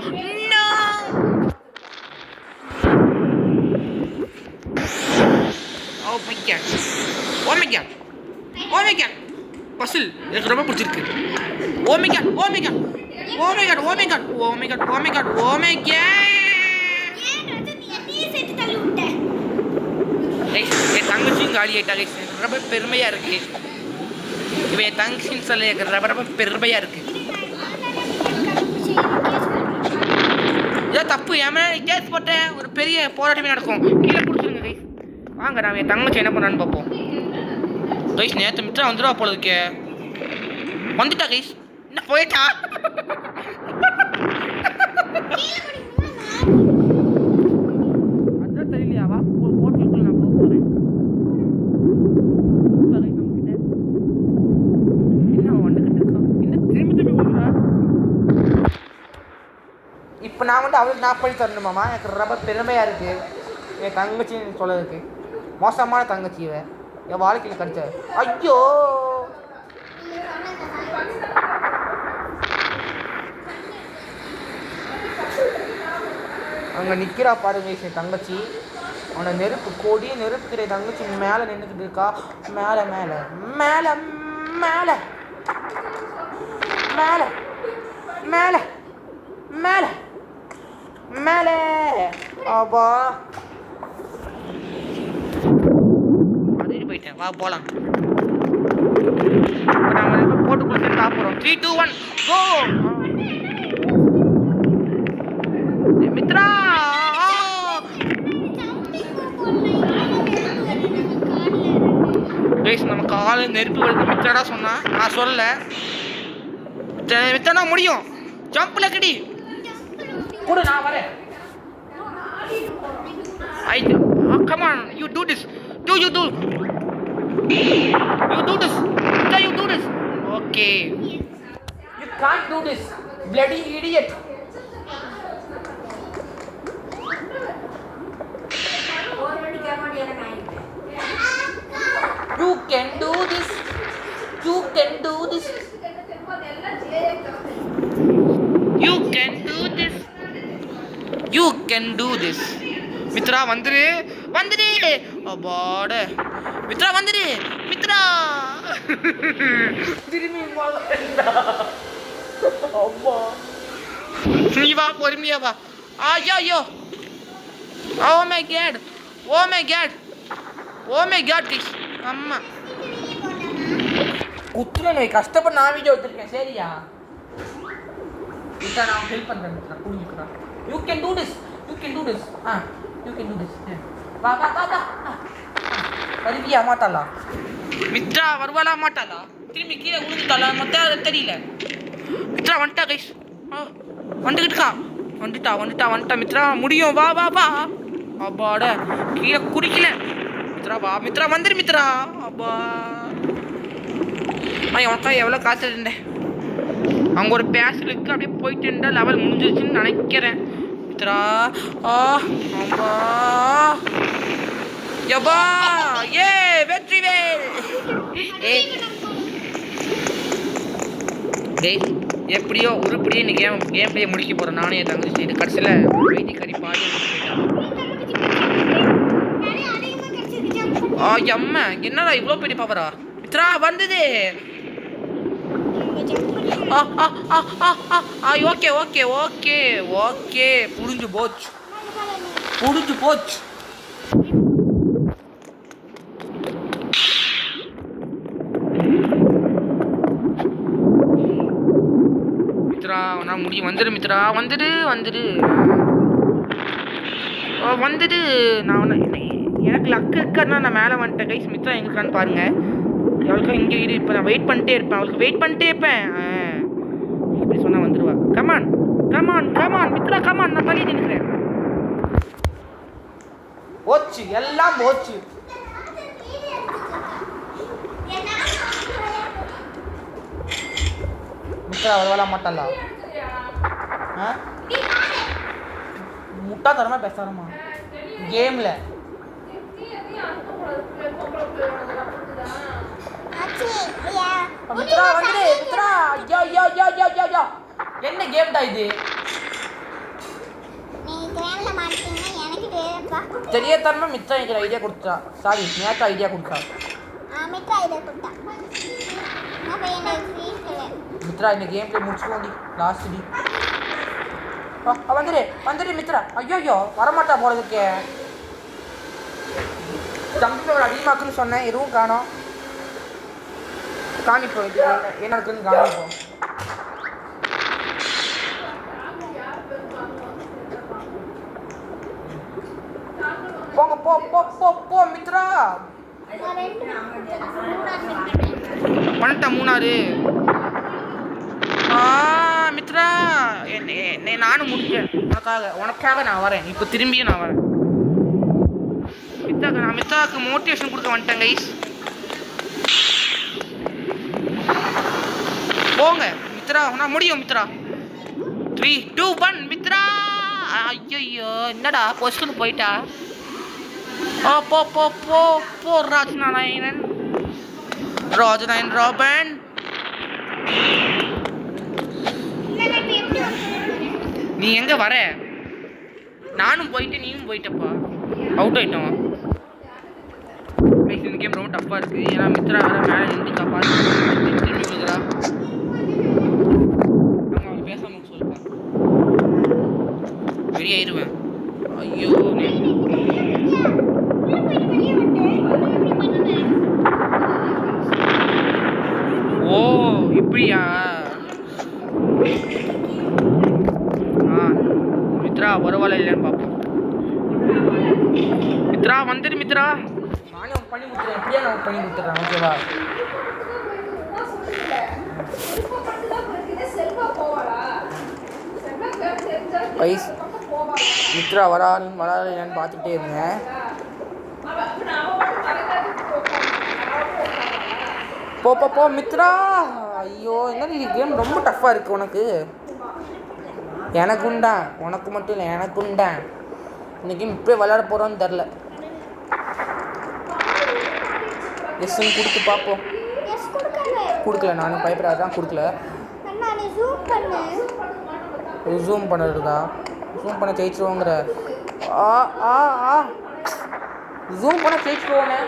Oh my god. Oh my god. Oh my god. Puzzle எனக்கு ரொம்ப பிடிச்சிருக்கு. Oh my god. Oh my god. Oh my god. Oh my god. Oh my god. Oh my god. Oh my god. என் தங்கச்சியும் காலி ஆயிட்டா guys. ரொம்ப பெருமையா இருக்கு. இவன் என் தங்கச்சின்னு சொல்லி ரொம்ப ரொம்ப பெருமையா இருக்கு. ஏதோ தப்பு என் மேலே கேஸ் போட்டேன். ஒரு பெரிய போராட்டமே நடக்கும். கீழே பிடிச்சிருங்க கைஸ். வாங்க நான் என் தங்கச்சி என்ன பண்ணான்னு பார்ப்போம். கைஸ் நேற்று மித்ரா வந்துடுவா போல இருக்கே. வந்துட்டா கைஸ். என்ன போயிட்டா? அதான் தெரியலையாவா? ஹோட்டலுக்குள்ள நான் போக போகிறேன். என்ன வந்துக்கிட்டு இருக்கான்? என்ன திரும்பி திரும்பி விடுறா? இப்போ நான் வந்து அவளுக்கு நான் பண்ணி தரணுமாமா? எனக்கு ரொம்ப பெருமையாக இருக்குது. என் தங்கச்சின்னு சொல்ல இருக்கு. மோசமான தங்கச்சி இவன் என் வாழ்க்கையில் கிடைச்ச. ஐயோ அங்கே நிற்கிறா பாருங்க என் தங்கச்சி. அவனை நெருப்பு கோடி நெருப்புக்கிற தங்கச்சி மேலே நின்றுக்கிட்டு இருக்கா. மேலே மேலே மேலே மேலே மேலே மேலே மேலே மேலே அப்பா அதிரி போயிட்டேன். வா போகலாம். இப்போ நம்ம போட்டுக்குள்ள சாப்பிட்றோம். 3 2 1 கோ. மித்ரா கைஸ் நம்ம காலை நெருப்பு வருது. மித்ராடா சொன்னா நான் சொல்லல. மித்ராடா முடியும். ஜம்ப்ல கடி கூட நான் வரேன். Come on, you do this. You do. You do this. Can you do this? Okay. You can't do this. Bloody idiot. You can do this. You can do this. You can do this. You can do this. Mitra வந்துரு வந்துரு. அப்பாட மித்ரா வந்துரு. மித்ரா திரும்பி அம்மா நீ வா பொறுமையா வா. ஐயோ ஐயோ. Oh my god. Oh my god. Oh my god kiss. அம்மா குத்துற நோய் கஷ்டப்பட்டு நான் வீடியோ எடுத்துருக்கேன். சரியா மித்ரா நான் ஹெல்ப் பண்ணுறேன். மித்ரா புரிஞ்சுக்கிறேன். You can do this. You can do this. You can do this. வா வா வா வா. வருவியா மாட்டாளா? மித்ரா வருவாளா மாட்டாளா? திரும்பி கீழே விழுந்துட்டாளா? மொத்தம் தெரியல. மித்ரா வந்துட்டா கைஸ். வந்துக்கிட்டுக்கா. வந்துட்டா மித்ரா முடியும். வா வா வா. அப்பாட கீழே குடிக்கல. மித்ரா வா. மித்ரா வந்துரு மித்ரா. அப்பா உனக்கா எவ்வளோ காசு இருந்தேன். அங்கே ஒரு பேசலுக்கு அப்படியே போயிட்டு இருந்தா லெவல் முடிஞ்சிருச்சுன்னு நினைக்கிறேன். மித்ரா அம்மா யப்பா ஏ வெற்றி வேல். டேய் எப்படியோ உருப்படியே நீ கேம் பிளே முடிக்க போகிறேன். நானே என் தங்கச்சி இது கடைசியில் வைத்தியக்காரி பாடி அம்மா என்னடா இவ்வளோ பெரிய பவரா? மித்ரா வந்தது. ஓகே ஓகே ஓகே ஓகே புரிஞ்சு போச்சு. மித்ரா நான் முடியும். வந்துடு மித்ரா வந்துடு. நான் எனக்கு லக்கு இருக்காருன்னா நான் மேலே வந்துட்டேன் கைஸ். மித்ரா எங்களுக்கான்னு பாருங்க. அவளுக்கா இங்கே இரு. இப்போ நான் வெயிட் பண்ணிட்டே இருப்பேன். இப்படி சொன்னால் வந்துடுவா. Come on Mitra come on. நான் தள்ளி நிற்கிறேன். போச்சு எல்லாம் போச்சு. மித்ரா வரவா மாட்டாளா? முட்டா தரமா பேசாரமா கேம்ல. மித்ரா வந்துடு. மித்ரா யோ யோ யோ யோ யோ யோ என்ன கேம்டா இது? நீ கேம்ல மாட்டீங்கன்னா எனக்கு தெரியாதுப்பா. தெரியாதமா மித்ரா எனக்கு ஐடியா கொடுத்தா. சாரி நேத்து ஐடியா கொடுத்தா. மித்ரா இதை கொடுத்தா. அப்ப எனக்கு ஃப்ரீஸ்ல. மித்ரா இந்த கேம் ப்ளே முடிச்சுக்கோடி. லாஸ்ட் டி. வந்துரு மித்ரா. ஐயோ வரமாட்டா போறதுக்கே. தம்பி ஒரு அதிகமாக்குன்னு சொன்னேன், எதுவும் காணோம். காமிப்போம் இது என்ன இருக்குன்னு காமிப்போம். போங்க போ போ போ போ மித்ரா. பண்ணிட்ட மூணாறு. மித்ரா நானும் முடிஞ்சேன். உனக்காக நான் வரேன். இப்போ திரும்பியும் நான் வரேன். மித்ராவுக்கு மோட்டிவேஷன் கொடுக்க வந்துட்டேன் கைஸ். போங்க மித்ரா, நான் முடியும் மித்ரா. 3 2 1 மித்ரா. ஐயோ என்னடா கொஸ்டின் போயிட்டா. போ போ போ போ ராஜநாராயணன் ராபன். நீ எங்க வர? நானும் போயிட்டு நீயும் போயிட்டப்பா. அவுட் ஆயிட்டோம். இந்த கேம் ரொம்ப டஃப்பாக இருக்குது. ஏன்னா மித்ரா வேற மேலே நின்றுக்கா. பார்த்து திரும்பி கொடுக்குறா. அவங்க பேசாமல் சொல்லுவேன். வெளியாயிருவேன். ஐயோ ஓ இப்படியா? மித்ரா பரவாயில்ல இல்லைன்னு பார்ப்போம். மித்ரா வந்துரு மித்ரா. நானே பண்ணி கொடுத்துறேன். எப்படியா நான் பண்ணி கொடுத்துட்றேன். ஓகேவா? கைஸ் மித்ரா வராதுன்னு பார்த்துட்டே இருந்தேன். போ போ போ மித்ரா. ஐயோ என்ன இது கேம் ரொம்ப டஃப்பாக இருக்குது உனக்கு. எனக்குண்டா, உனக்கு மட்டும் இல்லை எனக்குண்டா. இந்த கேம் இப்போயே விளையாட போகிறோன்னு தெரில. எஸ்ன்னு கொடுத்து பார்ப்போம். கொடுக்கல, நானும் பயப்படாதான் கொடுக்கல. ஜூம் பண்ணுறதா? ஜூம் பண்ண ஜெயிச்சிருவோங்கிற. ஜூம் பண்ண ஜெயிச்சிருவோமே.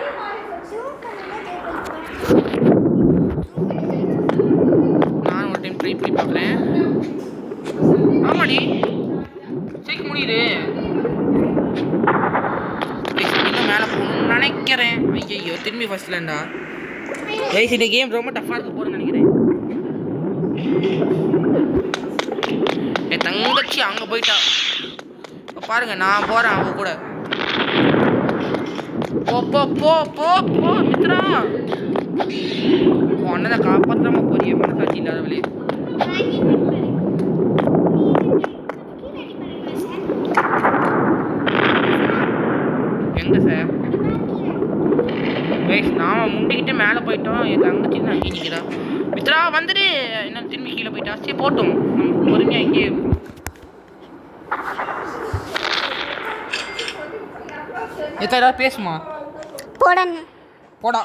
நான் ஒரு டைம் ட்ரை பண்ணி பார்க்குறேன். ஆமாடி ஜெயிக்க முடியுது. இன்னும் மேலே போகணும்னு நினைக்கிறேன். ஐயோ திரும்பி ஃபர்ஸ்ட்லண்டா. கைஸ் இந்த கேம் ரொம்ப டஃப்பாக இருக்க போகிறேன்னு நினைக்கிறேன். என் தங்கச்சி அங்கே போயிட்டா. பாருங்க நான் போகிறேன் அவங்க கூட. போ போ போ போ போ மித்ரா. அண்ணனை காப்பாற்றாம போறிய மனசாட்சி இல்லாதவளே. எங்க சார் கைஸ் நாம முண்டிக்கிட்டு மேலே போயிட்டோம். என் தங்கச்சி தான் அங்கே நிற்கிறா. மித்ரா வந்துடு. என்ன திரும்பி கீழே போயிட்டா. சரி போட்டோம் நம்ம பொறுமையாக இங்கே. ஏதாவது பேசுமா? போடா.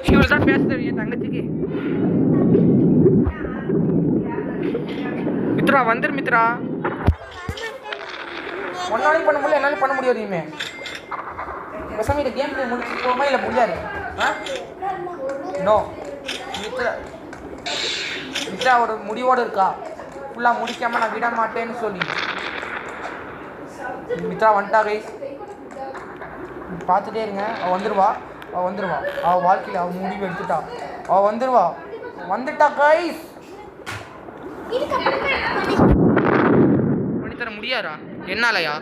இவ்வளோ தான் பேசுறது என் தங்கச்சிக்கு. மித்ரா வந்துரு மித்ரா. ஒன்னாலையும் பண்ண முடியல, என்னாலையும் பண்ண முடியாது. இனிமே பேசாம இந்த கேம் முடிச்சு போமா இல்லை முடியாது. நோ மித்ரா ஒரு முடிவோடு இருக்கா. ஃபுல்லாக முடிக்காமல் நான் விட மாட்டேன்னு சொல்லி. மித்ரா வந்துட்டா கைஸ். பார்த்துட்டே இருங்க. அவள் வந்துடுவா. அவள் வாழ்க்கையில் அவள் முடிவு எடுத்துட்டா. அவள் வந்துட்டா கைஸ். பண்ணித்தர முடியாதா என்னாலயா?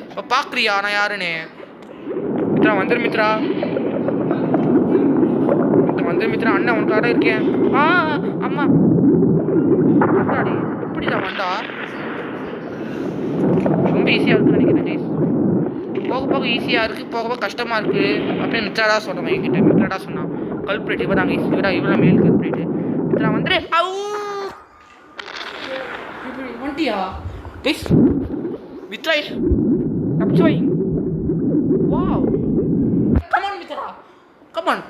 இப்போ பார்க்குறியா நான் யாருன்னு? மித்ரா வந்துரு மித்ரா. வந்துரு மித்ரா. அண்ணன் உனக்காக இருக்கேன். அம்மா வந்தாடி. எப்படிடா வந்தா? ரொம்ப ஈஸியாக இருக்குன்னு நினைக்கிறேன் கைஸ். போக போக ஈஸியாக இருக்குது, போக போக கஷ்டமாக இருக்குது அப்படின்னு மித்ராடா சொல்கிறேன். என்கிட்ட மித்ராடா சொன்னான். கல்ப்ரேட் இவ தாங்க. இவரா மேல் கல்ப்ரேட்டு. மித்ரா வந்துரு. வண்டியா கைஸ்? மித்ரா தப்பிச்சு வை. Wow come on Mitra come on.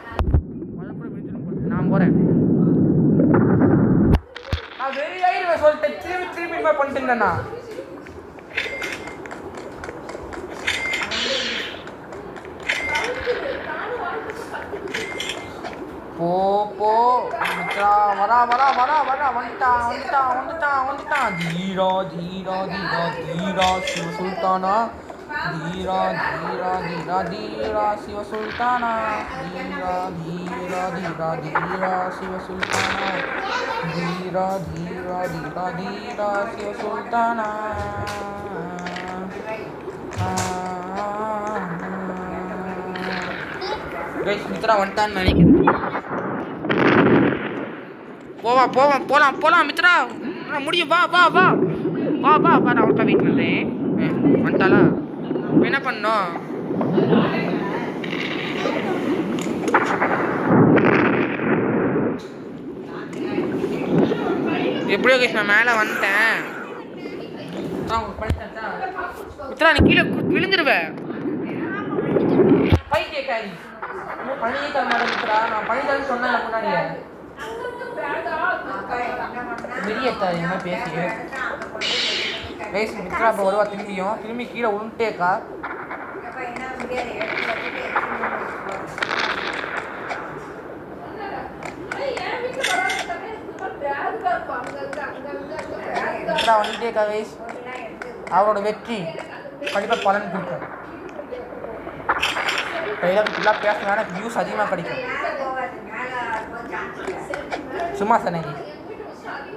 நான் போகிறேன். நான் வெறி ஆயிடுவேன் சொல்லிட்டேன். திரும்பி திரும்பி பண்ணிட்டு இருந்தேண்ணா. போ போ மித்ரா, வரா வரா வரா வரா, வந்துட்டான் வந்துட்டான் வந்துட்டான் வந்துட்டான். தீரா தீரா தீரா தீரா சிவ சுல்தானா, தீரா தீரா தீரா தீரா சிவ சுல்தானா, தீரா தீரா தீரா தீரா சிவ சுல்தானா, தீரா தீரா தீரா தீரா சிவ சுல்தானா. மித்ரா வந்துட்டான்னு நினைக்கிறேன். போலாம் மித்ரா, முடியும். வா வா வா வா வா வா. நான் அவள்கிட்ட வெயிட் பண்ணுறேன். வந்துட்டாளா? என்ன பண்ணோம்? எப்படியோ கைஸ் நான் மேலே வந்துட்டேன். மித்ரா நீ கீழே விழுந்துருவேன். பைத்தியக்காரி, பணியை தர மாட்டேன் மித்ரா. நான் பணி தரேன்னு சொன்னேன் முன்னாடியே. வெளியேத்தா என்ன பேசி வயசு. மித்ரா இப்போ வருவா திரும்பி கீழே உருண்டேக்கா. மித்ரா வந்துட்டேக்கா வயசு. அவரோட வெற்றி கண்டிப்பாக பலன் கொடுக்கும். கையில் ஃபுல்லாக பேசினா எனக்கு வியூஸ் அதிகமாக கிடைக்கும். சும்மா சொன்னேங்க.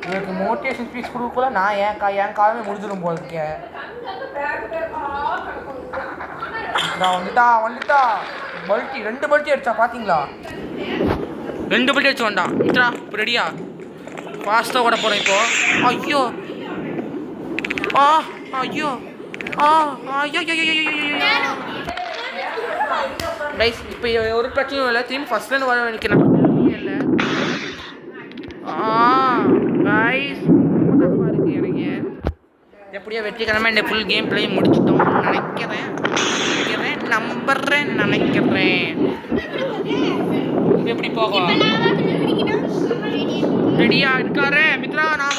இவருக்கு மோட்டிவேஷன் ஸ்பீச் கொடுக்கல நான் என் காலமே முடிஞ்சிடும் போல இருக்கேன். வந்துட்டா பல்ட்டி 2 பல்ட்டி அடிச்சா பார்த்தீங்களா? 2 பல்ட்டி அடிச்சு வந்தான். மித்ரா இப்போ ரெடியா? ஃபாஸ்ட்டாக ஓட போகிறேன் இப்போ. ஐயோ ஐயோ ஐயோ கைஸ் இப்போ ஒரு பிரச்சனையும் இல்லை. திரும்பி ஃபர்ஸ்ட்லேருந்து வர நினைக்கிறேன். இல்லை கைஸ் ரொம்ப டஃப்பாக இருக்குது எனக்கு. எப்படியோ வெற்றிகரமாக இந்த ஃபுல் கேம் பிளே முடிச்சிட்டோம்னு நினைக்கிறேன். எப்படி போகும்? ரெடியா இருக்காரு மித்ரா? நான்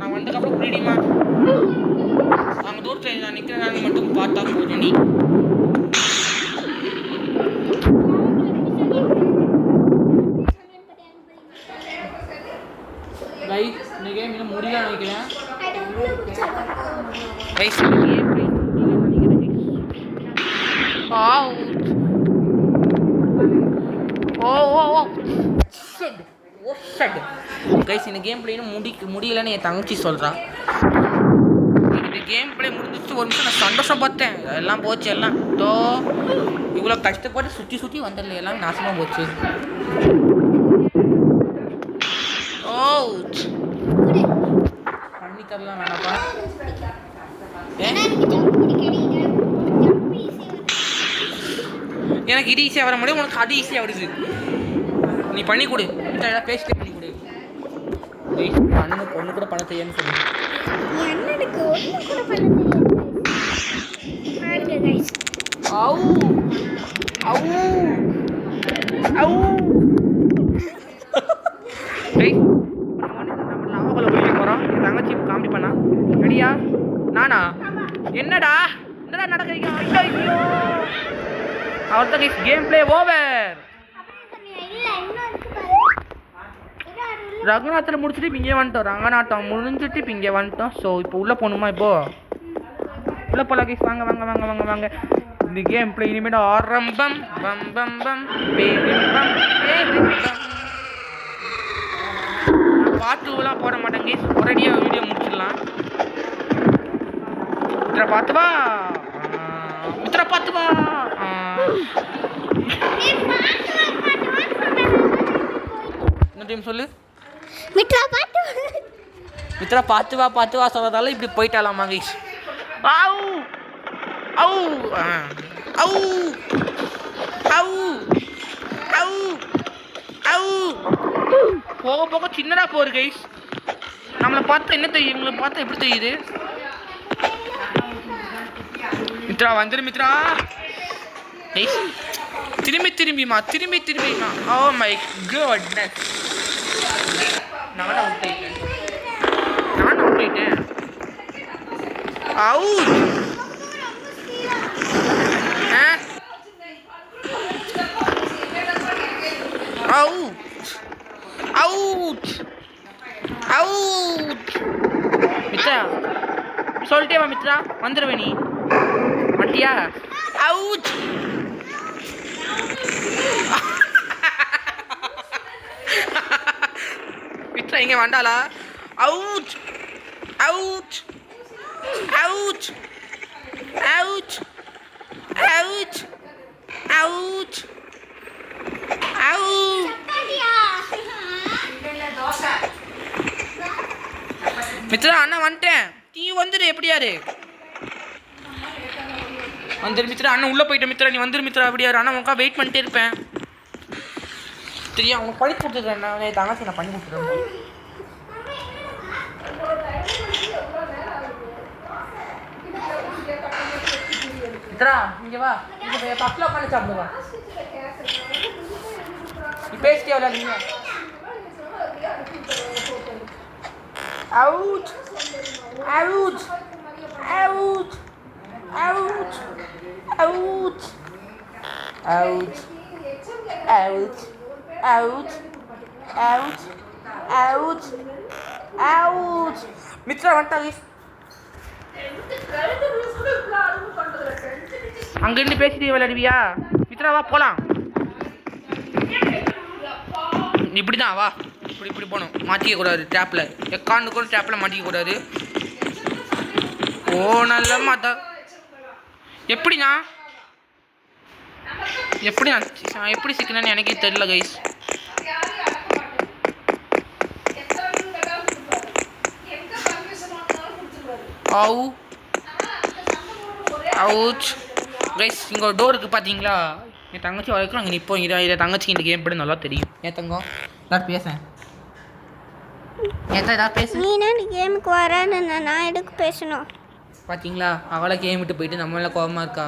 வந்துட்டதுக்கப்புறம் ரெடிமா அங்கே தூரத்தில் நான் நிற்கிறேன் மட்டும் பார்த்தா போதும். நீ கைஸ் இந்த கேம் இன்னும் முடியல நினைக்கிறேன். கைஸ் இந்த கேம் முடியல நினைக்கிறேன். கைஸ் இந்த கேம் பிளே முடியலன்னு என் தங்கச்சி சொல்கிறான். இந்த கேம் பிளே முடிஞ்சிச்சு. ஒரு நிமிஷம் நான் சந்தோஷம் பார்த்தேன். எல்லாம் போச்சு. எல்லாம் இவ்வளோ கஷ்டப்பட்டு சுற்றி வந்துடல. எல்லாம் நாசமாக போச்சு. பண்ணி தரலாம் வேணாப்பா. எனக்கு இது ஈஸியாக வர முடியும், உனக்கு அது ஈஸியாக வருது. நீ பண்ணி கொடு. பேசிட்டே பண்ணி கொடு. அண்ணனுக்கு ஒன்று கூட பண்ண தெரியாதுன்னு சொல்லு. தங்கச்சி காமெடி பண்ணா. ரெடியா? நானா? என்னடா நடக்கிறீங்க? அவர்தான் கேம் பிளே ஓவர். ரங்கநாத்தில் முடிச்சுட்டு இப்போ இங்கே வந்துட்டோம். ரங்கநாட்டம் முடிஞ்சுட்டு இப்போ இங்கே வந்துட்டோம். ஸோ இப்போ உள்ளே போகணுமா? உள்ளே போகலாம் கைஸ். வாங்க. இந்த கேம் பிளே இனிமேல் ஆரம்பம். பம் பம் பம் பேரிம்பம். பாட்டுலாம் போட மாட்டேன் கைஸ். ஒரேடியாக வீடியோ முடிச்சிடலாம். மித்ரா பார்த்து வா. என்ன டைம் சொல்லு. மித்ரா பார்த்து வா சொல்றதால இப்படி போயிட்டாலாமா கைஸ். போக சின்னதா போகுது கைஸ். நம்மளை பார்த்தா என்ன தெரியும்? இவங்களை பார்த்தா எப்படி தெரியுது? மித்ரா வந்துரு மித்ரா. கைஸ் திரும்பிமா. Oh my goodness. நானும் out. Out out out. Mitra சொல்லிட்டே வா மித்ரா, வந்துடுவே நீ வண்டியா. அவுட். மித்ரா இங்கே வந்தாளா? Out out out out out out out. Mitra அண்ணா வந்துட்டேன், நீ வந்துடு. எப்படியாரு வந்துரு மித்ரா, அண்ணன் உள்ளே போயிட்டேன். மித்ரா நீ வந்துரு மித்ரா. எப்படியாரு அண்ணா உனக்கா வெயிட் பண்ணிட்டே இருப்பேன். சரியா உனக்கு பண்ணி கொடுத்துட்றேன். நான் தங்கச்சி நான் பண்ணி கொடுத்துட்றேன். மித்ரா இங்கே வா, இங்கே பக்கத்தில் உட்காந்து சாப்பிடுவா. நீ பேசிட்டே வரல நீங்க. Out out out out out out out out out out out. Mitra வந்துட்டாங்க. அங்கிருந்து பேசிட்டு விளையாடுவியா? மித்ரா வா போலாம். இப்படி தான் வா, இப்படி இப்படி போகணும். மாட்டிக்க கூடாது டேப்பில், எக்காண்டு கூட டேப்பில் மாட்டிக்க கூடாது. ஓ நல்ல மாட்டா. எப்படிண்ணா எப்படி நான் எப்படி சிக்கினேன்னு எனக்கே தெரியல கைஸ். அவு அவுச் கைஸ். இங்கே ஒரு டோர் இருக்குது பார்த்தீங்களா? என் தங்கச்சி வரைக்கும் அங்கே நிற்போம். இதை தங்கச்சிக்கு இந்த கேம் படி நல்லா தெரியும். ஏன் தங்கம் ஏதாவது பேசேன்? ஏன் ஏதாவது பேச? நீனா நீ கேமுக்கு வரேன்னு நான் எதுக்கு பேசணும்? பார்த்தீங்களா அவளை கேம் விட்டு போயிட்டு நம்மளால கோபமாக இருக்கா.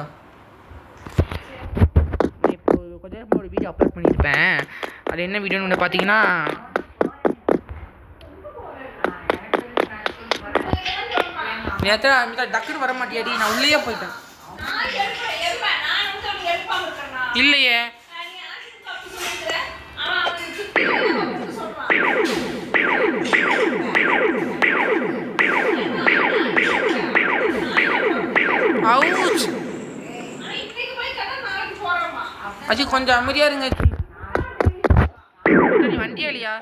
இப்போ கொஞ்ச நேரம் ஒரு வீடியோ அப்லோட் பண்ணியிருப்பேன். அது என்ன வீடியோன்னு ஒன்று பார்த்தீங்கன்னா, டக்குன்னு வர மாட்டியாடி, நான் உள்ளேயே போயிட்டேன். இல்லையே அவுச். அஜி கொஞ்சம் அமைதியா இருங்க. நீ வண்டியா இல்லையா?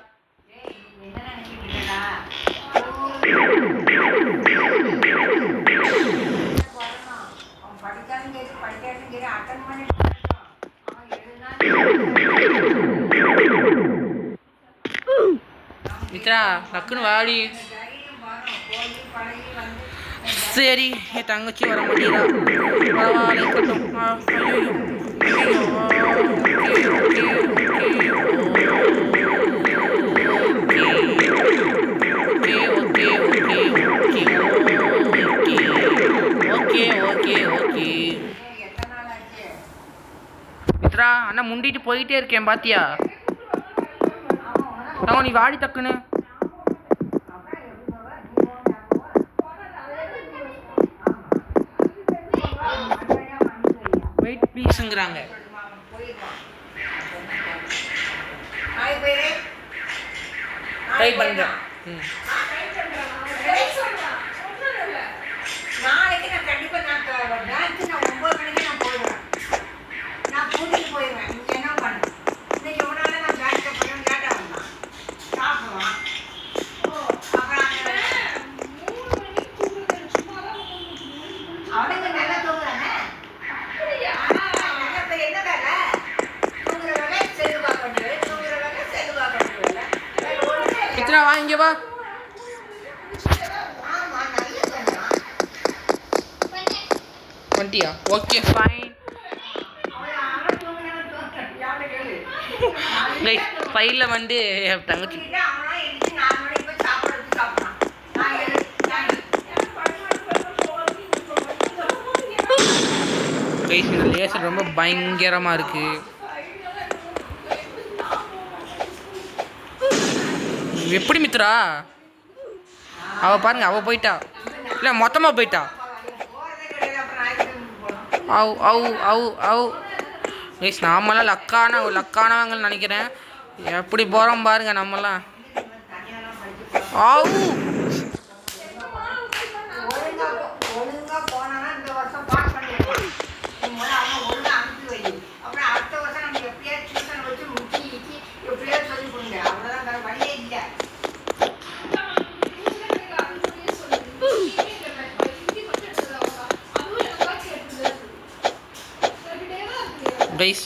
மித்ரா டக்குன்னு வாடி. சரி என் தங்கச்சி வர மாட்டேங்கிறா. பரவாயில்ல இருக்கட்டும். மித்ரா அண்ணா முண்டிட்டு போயிட்டே இருக்கேன் பாத்தியா? நீ வாடி டக்குன்னு. வெயிட் ப்ளீஸ்ங்கறாங்க. ட்ரை பண்றேன். நாளைக்கு நான் கண்டிப்பா நான் பேங்க்கு நான் 9 மணிக்கு நான் போயிடுவேன். நான் கூட்டிட்டு போயிடுவேன். நீங்க என்ன பண்ணு? இன்னைக்கு ஒரு நாள் நான் பேங்க்கு போய் லேட்டா வந்தேன். சாப்பிடுவான். அப்புறம் 3 மணிக்கு தூங்குறது சும்மா தான் அவனுக்கு நல்லா தூங்குறானே. அப்படியா? என்ன வேலை? தூங்குற வேலை செல்லு பார்க்க வேண்டியது. தூங்குற வேலை செல்லு பார்க்க வேண்டியது. மித்ரா வா இங்க வா. வண்டியா? Okay fine. கைஸ் ஃபைல்ல வந்து தங்கச்சி கைஸ் இந்த லேசர் ரொம்ப பயங்கரமா இருக்கு. எப்படி மித்ரா? அவ பாருங்க, அவ போயிட்டா. இல்ல மொத்தமா போயிட்டா. அவு அவு அவு அவு கைஸ் நாமெல்லாம் லக்கானவங்கன்னு நினைக்கிறேன். எப்படி போகிறோம் பாருங்க நம்மலாம். அவு ஒழுங்கா போனா இந்த வருஷம் பாஸ் பண்ணிடுவோம். அவன் ஒழுங்கா அனுப்பி வை. அப்புறம் அடுத்த வருஷம் நம்ம எப்படியா டியூஷன் வச்சு முட்டி எப்படியா சொல்லி கொடுங்க. அவ்வளோதான், வேற வழியே இல்லை. கைஸ்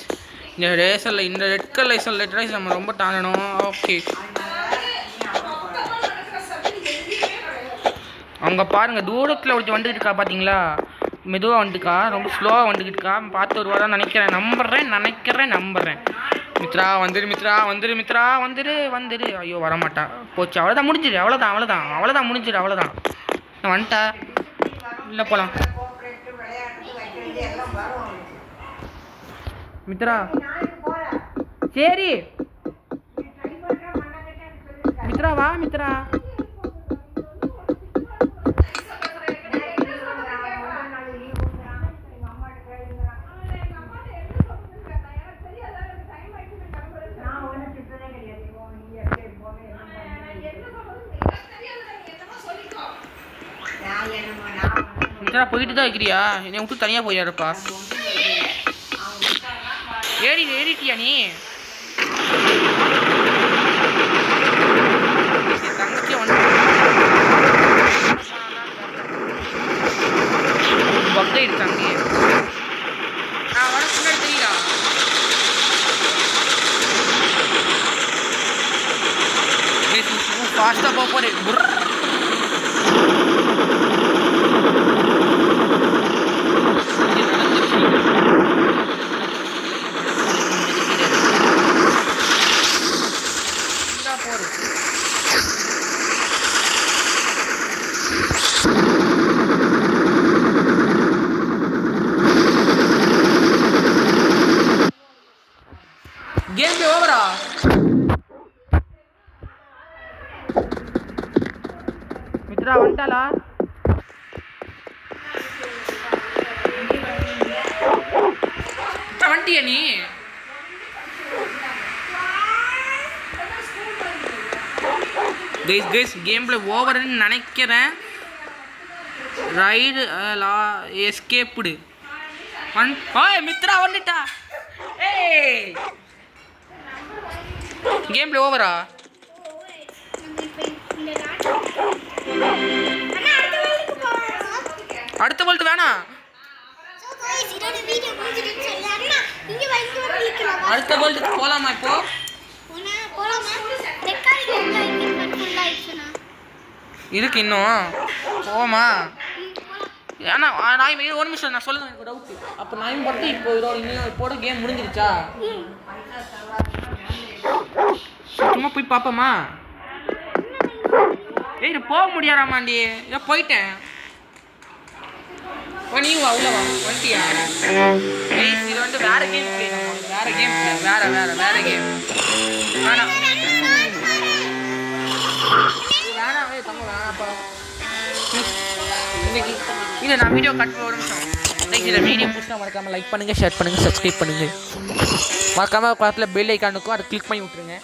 இந்த ரெட் கலர் லேசர் ரைஸ் நம்ம ரொம்ப தாண்டணும். ஓகே அவங்க பாருங்க தூரத்தில் ஒருத்தி வந்துக்கிட்டு இருக்கா பார்த்தீங்களா? மெதுவாக வந்துட்டுக்கா, ரொம்ப ஸ்லோவாக வந்துக்கிட்டு இருக்கா. பார்த்து ஒரு வாரம் நம்புறேன். மித்ரா வந்துரு. ஐயோ வரமாட்டா, போச்சு. அவ்வளோதான் முடிஞ்சிடு. நான் வந்துட்டா இல்லை போகலாம். மித்ரா சரி மித்ரா வா மித்ரா. மித்ரா போயிட்டு தான் இருக்கிறியா? என்னை விட்டு தனியாக போயாருப்பா. ஏறிட்டியா நீ? தங்கச்சி வந்து பக்தை இருக்காங்க. நான் வர முன்னாடி தெரியுதா? ஃபாஸ்ட்டாக போக போகிறேன். கேம் ஓவரா? மித்ரா வந்துட்டாளா? வந்துட்டியா நீ? கைஸ் கேம் பிளே ஓவர்னு நினைக்கிறேன். Ride escaped. மித்ரா வந்துட்டா. ஏய் கேம் பிளே ஓவரா? அடுத்த வேர்ல்ட் வேணாம். அடுத்த வேர்ல்டுக்கு போகலாமா? இப்போ இருக்கு இன்னும் போமா? ஏன்னா நான் ஒரு நிமிஷம் நான் சொல்லுங்க, எனக்கு டவுட்டு. அப்போ நான் மட்டும் இப்போ கேம் முடிஞ்சிருச்சா? சும்மா போய் பார்ப்போமா? ஏய் போக முடியாதாமாண்டி? ஏதோ போயிட்டேன். நீ வா உள்ள வா. வந்துட்டியா? இது வந்து வேற கேம். வேற கேம் வேணாம். வேணாவே தங்க வேணாப்பா. இன்னைக்கு இல்லை நான் வீடியோ கட் பண்ண ஒரு நிமிஷம். இன்னைக்கு இந்த வீடியோ பிடிச்சா மறக்காமல் லைக் பண்ணுங்கள், ஷேர் பண்ணுங்கள், சப்ஸ்கிரைப் பண்ணுங்கள். மறக்காமல் பக்கத்தில் பெல் ஐக்கானுக்கும் அதை கிளிக் பண்ணி விட்ருங்க.